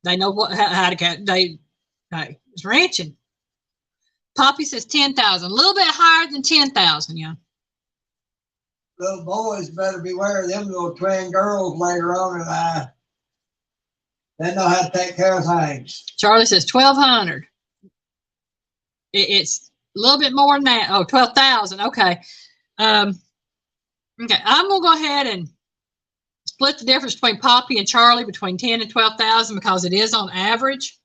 They know how to get. Hey, it's ranching. Poppy says 10,000, a little bit higher than 10,000, yeah. Little boys better beware of them little twin girls later on in life. They know how to take care of things. Charlie says 1,200. It's a little bit more than that. Oh, 12,000. Okay. Okay. I'm going to go ahead and split the difference between Poppy and Charlie between 10 and 12,000 because it is on average.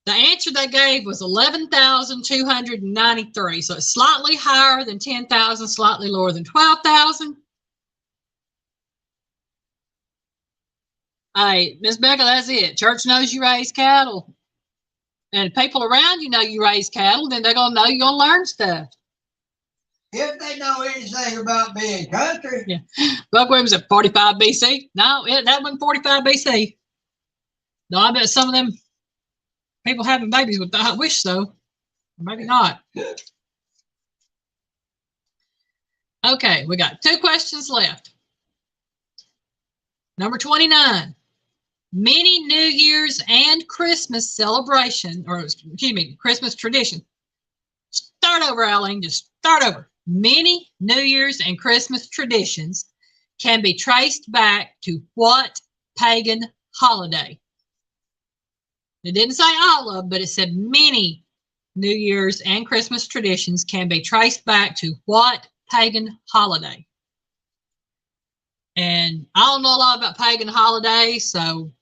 The answer they gave was 11,293. So it's slightly higher than 10,000, slightly lower than 12,000. Hey, Miss Becca, that's it. Church knows you raise cattle. And people around you know you raise cattle, then they're going to know you're going to learn stuff. If they know anything about being country. Yeah. Buck Williams at 45 BC. No, that wasn't 45 BC. No, I bet some of them people having babies with I wish so. Maybe not. Okay, we got 2 questions left. Number 29. Many New Year's and Christmas celebration, or excuse me, Christmas tradition. Start over, Eileen. Just start over. Many New Year's and Christmas traditions can be traced back to what pagan holiday? It didn't say all of them, but it said many New Year's and Christmas traditions can be traced back to what pagan holiday? And I don't know a lot about pagan holidays, so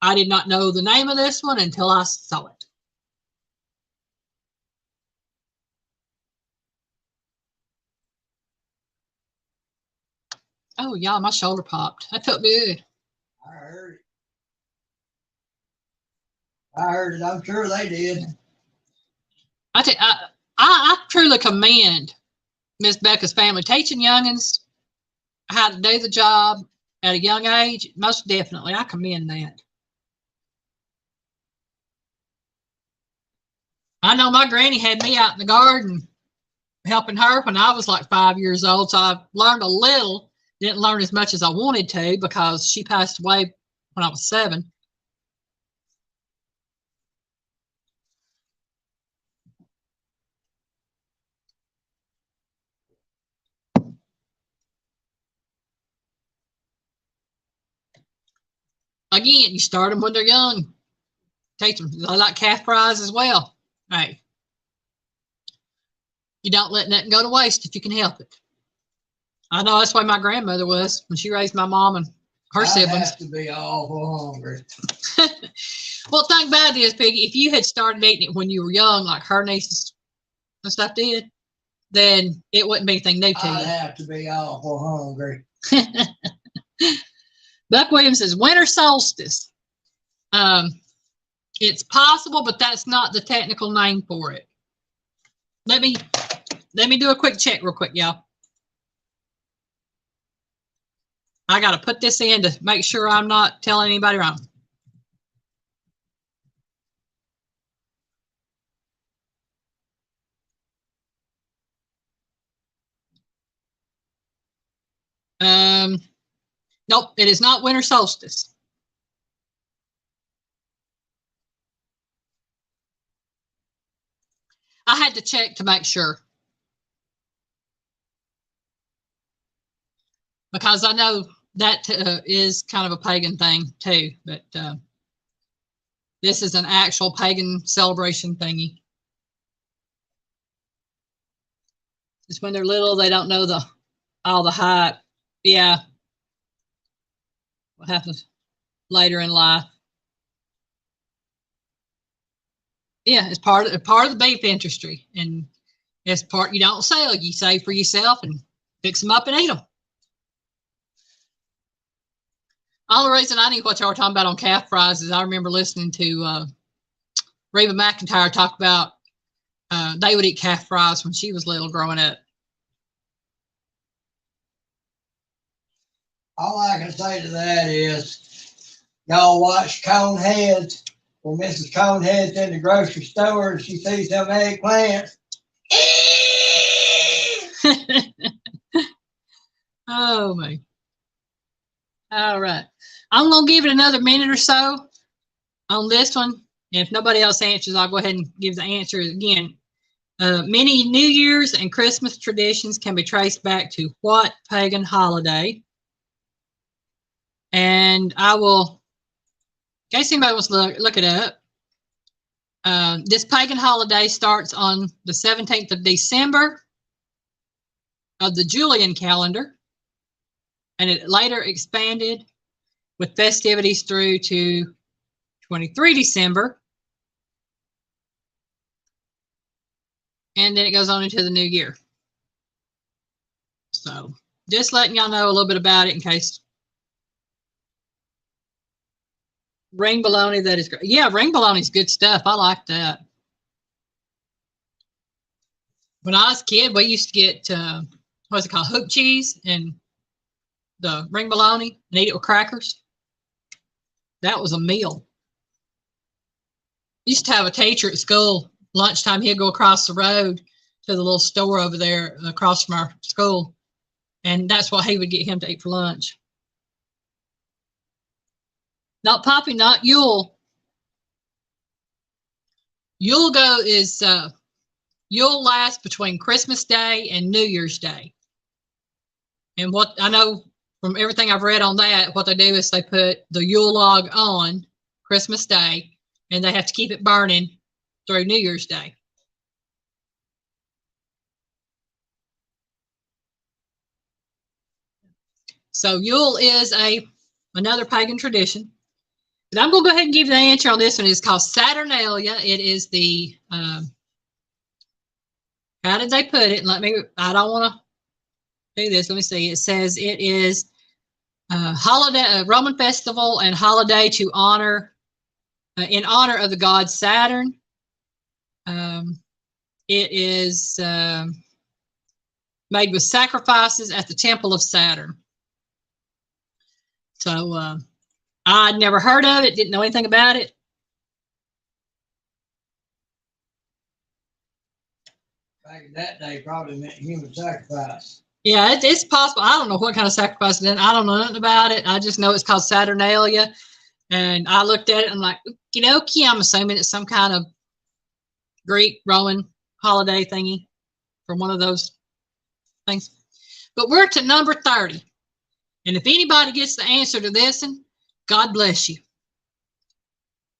I did not know the name of this one until I saw it. Oh, yeah, my shoulder popped. That felt good. I heard it. I'm sure they did. I truly commend Miss Becca's family teaching youngins how to do the job at a young age. Most definitely, I commend that. I know my granny had me out in the garden helping her when I was like 5 years old, so I learned a little. Didn't learn as much as I wanted to because she passed away when I was 7. Again, you start them when they're young. Teach them. I like calf fries as well. Hey, you don't let nothing go to waste if you can help it. I know that's why my grandmother was when she raised my mom and her siblings. Have to be awful hungry. Well, think about this, Piggy. If you had started eating it when you were young, like her nieces and stuff did, then it wouldn't be anything new to you. I'd have to be awful hungry. Buck Williams says winter solstice. It's possible, but that's not the technical name for it. Let me do a quick check real quick, y'all. I got to put this in to make sure I'm not telling anybody wrong. Nope, it is not winter solstice. I had to check to make sure. because I know that is kind of a pagan thing too, but this is an actual pagan celebration thingy. It's when they're little, they don't know all the hype. Yeah. What happens later in life. Yeah, it's part of the beef industry, and it's part you don't sell. You save for yourself and fix them up and eat them. All the reason I knew what y'all were talking about on calf fries is I remember listening to Reba McEntire talk about they would eat calf fries when she was little growing up. All I can say to that is, y'all watch Coneheads. When Mrs. Conehead's in the grocery store and she sees them eggplants. Oh my. All right. I'm going to give it another minute or so on this one. And if nobody else answers, I'll go ahead and give the answer again. Many New Year's and Christmas traditions can be traced back to what pagan holiday? And I will, in case anybody wants to look it up, this pagan holiday starts on the 17th of December of the Julian calendar, and it later expanded with festivities through to 23 December, and then it goes on into the new year. So just letting y'all know a little bit about it in case. Ring bologna, that is great. Yeah, ring bologna is good stuff. I like that. When I was a kid, we used to get, what's it called, hoop cheese and the ring bologna and eat it with crackers. That was a meal. Used to have a teacher at school, lunchtime, he'd go across the road to the little store over there across from our school. And that's what he would get him to eat for lunch. Not Poppy, not Yule. Yule Yule lasts between Christmas Day and New Year's Day. And what I know from everything I've read on that, what they do is they put the Yule log on Christmas Day, and they have to keep it burning through New Year's Day. So Yule is another pagan tradition. But I'm going to go ahead and give you the answer on this one. It's called Saturnalia. It is the, how did they put it? I don't want to do this. Let me see. It says it is a holiday, a Roman festival and holiday to honor, in honor of the god Saturn. It is made with sacrifices at the temple of Saturn. So I'd never heard of it, didn't know anything about it. Back in that day, probably meant human sacrifice. Yeah, it's possible. I don't know what kind of sacrifice it is. I don't know nothing about it. I just know it's called Saturnalia. And I looked at it and I'm like, okie dokie, I'm assuming it's some kind of Greek, Roman holiday thingy from one of those things. But we're to number 30. And if anybody gets the answer to this one, God bless you.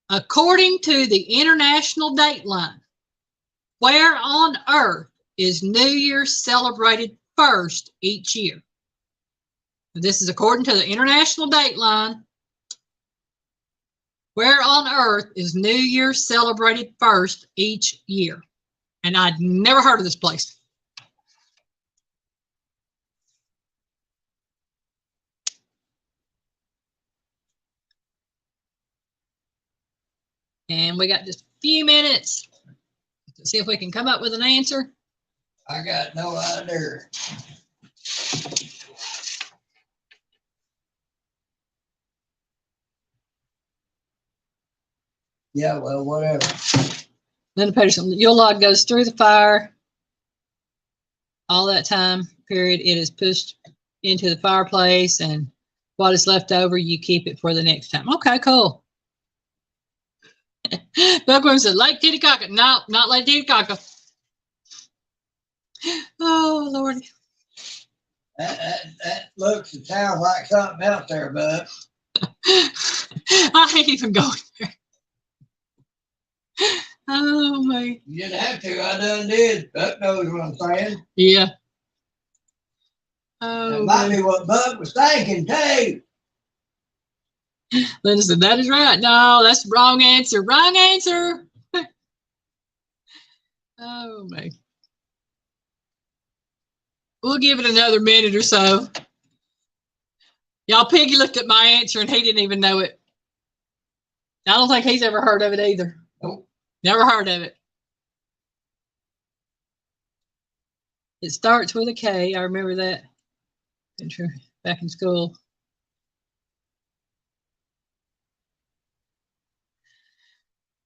According to the international dateline, where on earth is New Year celebrated first each year? This is according to the international dateline. Where on earth is New Year celebrated first each year? And I'd never heard of this place. And we got just a few minutes to see if we can come up with an answer. I got no idea. Yeah, well, whatever. Linda Peterson, Yule log goes through the fire. All that time period, it is pushed into the fireplace, and what is left over, you keep it for the next time. Okay, cool. Buckhorn said, Lake Titicaca. No, not Lake Titicaca. Oh, Lord. That looks and sounds like something else there, bud. I ain't even going there. Oh man. You didn't have to. I done did. Buck knows what I'm saying. Yeah. That Oh, might man. be what Buck was thinking too. Linda said, that is right. No, that's the wrong answer. Wrong answer. Oh, man. We'll give it another minute or so. Y'all, Piggy looked at my answer and he didn't even know it. I don't think he's ever heard of it either. Nope. Never heard of it. It starts with a K. I remember that. Back in school.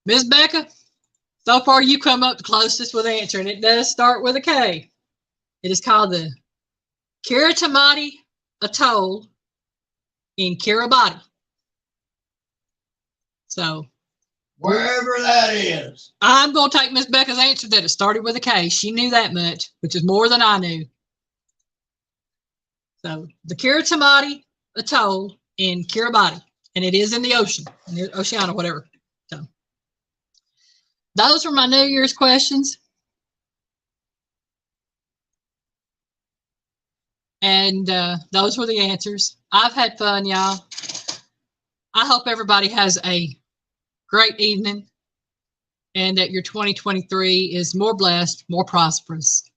Miss Becca, so far you come up the closest with answering. It does start with a K. It is called the Kiritimati Atoll in Kiribati. So wherever that is. I'm going to take Miss Becca's answer that it started with a K. She knew that much, which is more than I knew. So the Kiritimati Atoll in Kiribati, and it is in the ocean, in the ocean or whatever. So those were my New Year's questions. And those were the answers. I've had fun, y'all. I hope everybody has a great evening and that your 2023 is more blessed, more prosperous,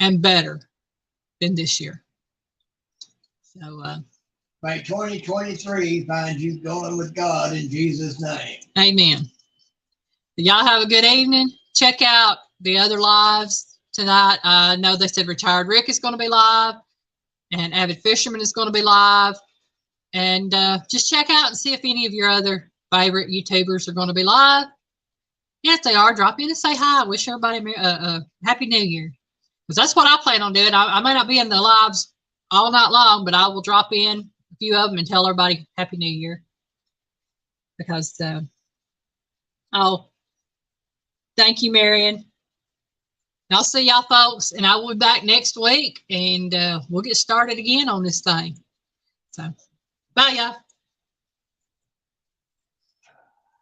and better than this year. So, may 2023 find you going with God in Jesus' name. Amen. Y'all have a good evening. Check out the other lives tonight. I know they said Retired Rick is going to be live and Avid Fisherman is going to be live. And just check out and see if any of your other favorite YouTubers are going to be live. And if they are, drop in and say hi. Wish everybody a Happy New Year. Because that's what I plan on doing. I may not be in the lives all night long, but I will drop in a few of them and tell everybody Happy New Year. Because, oh, thank you, Marion. I'll see y'all folks, and I will be back next week, and we'll get started again on this thing. So, bye, y'all.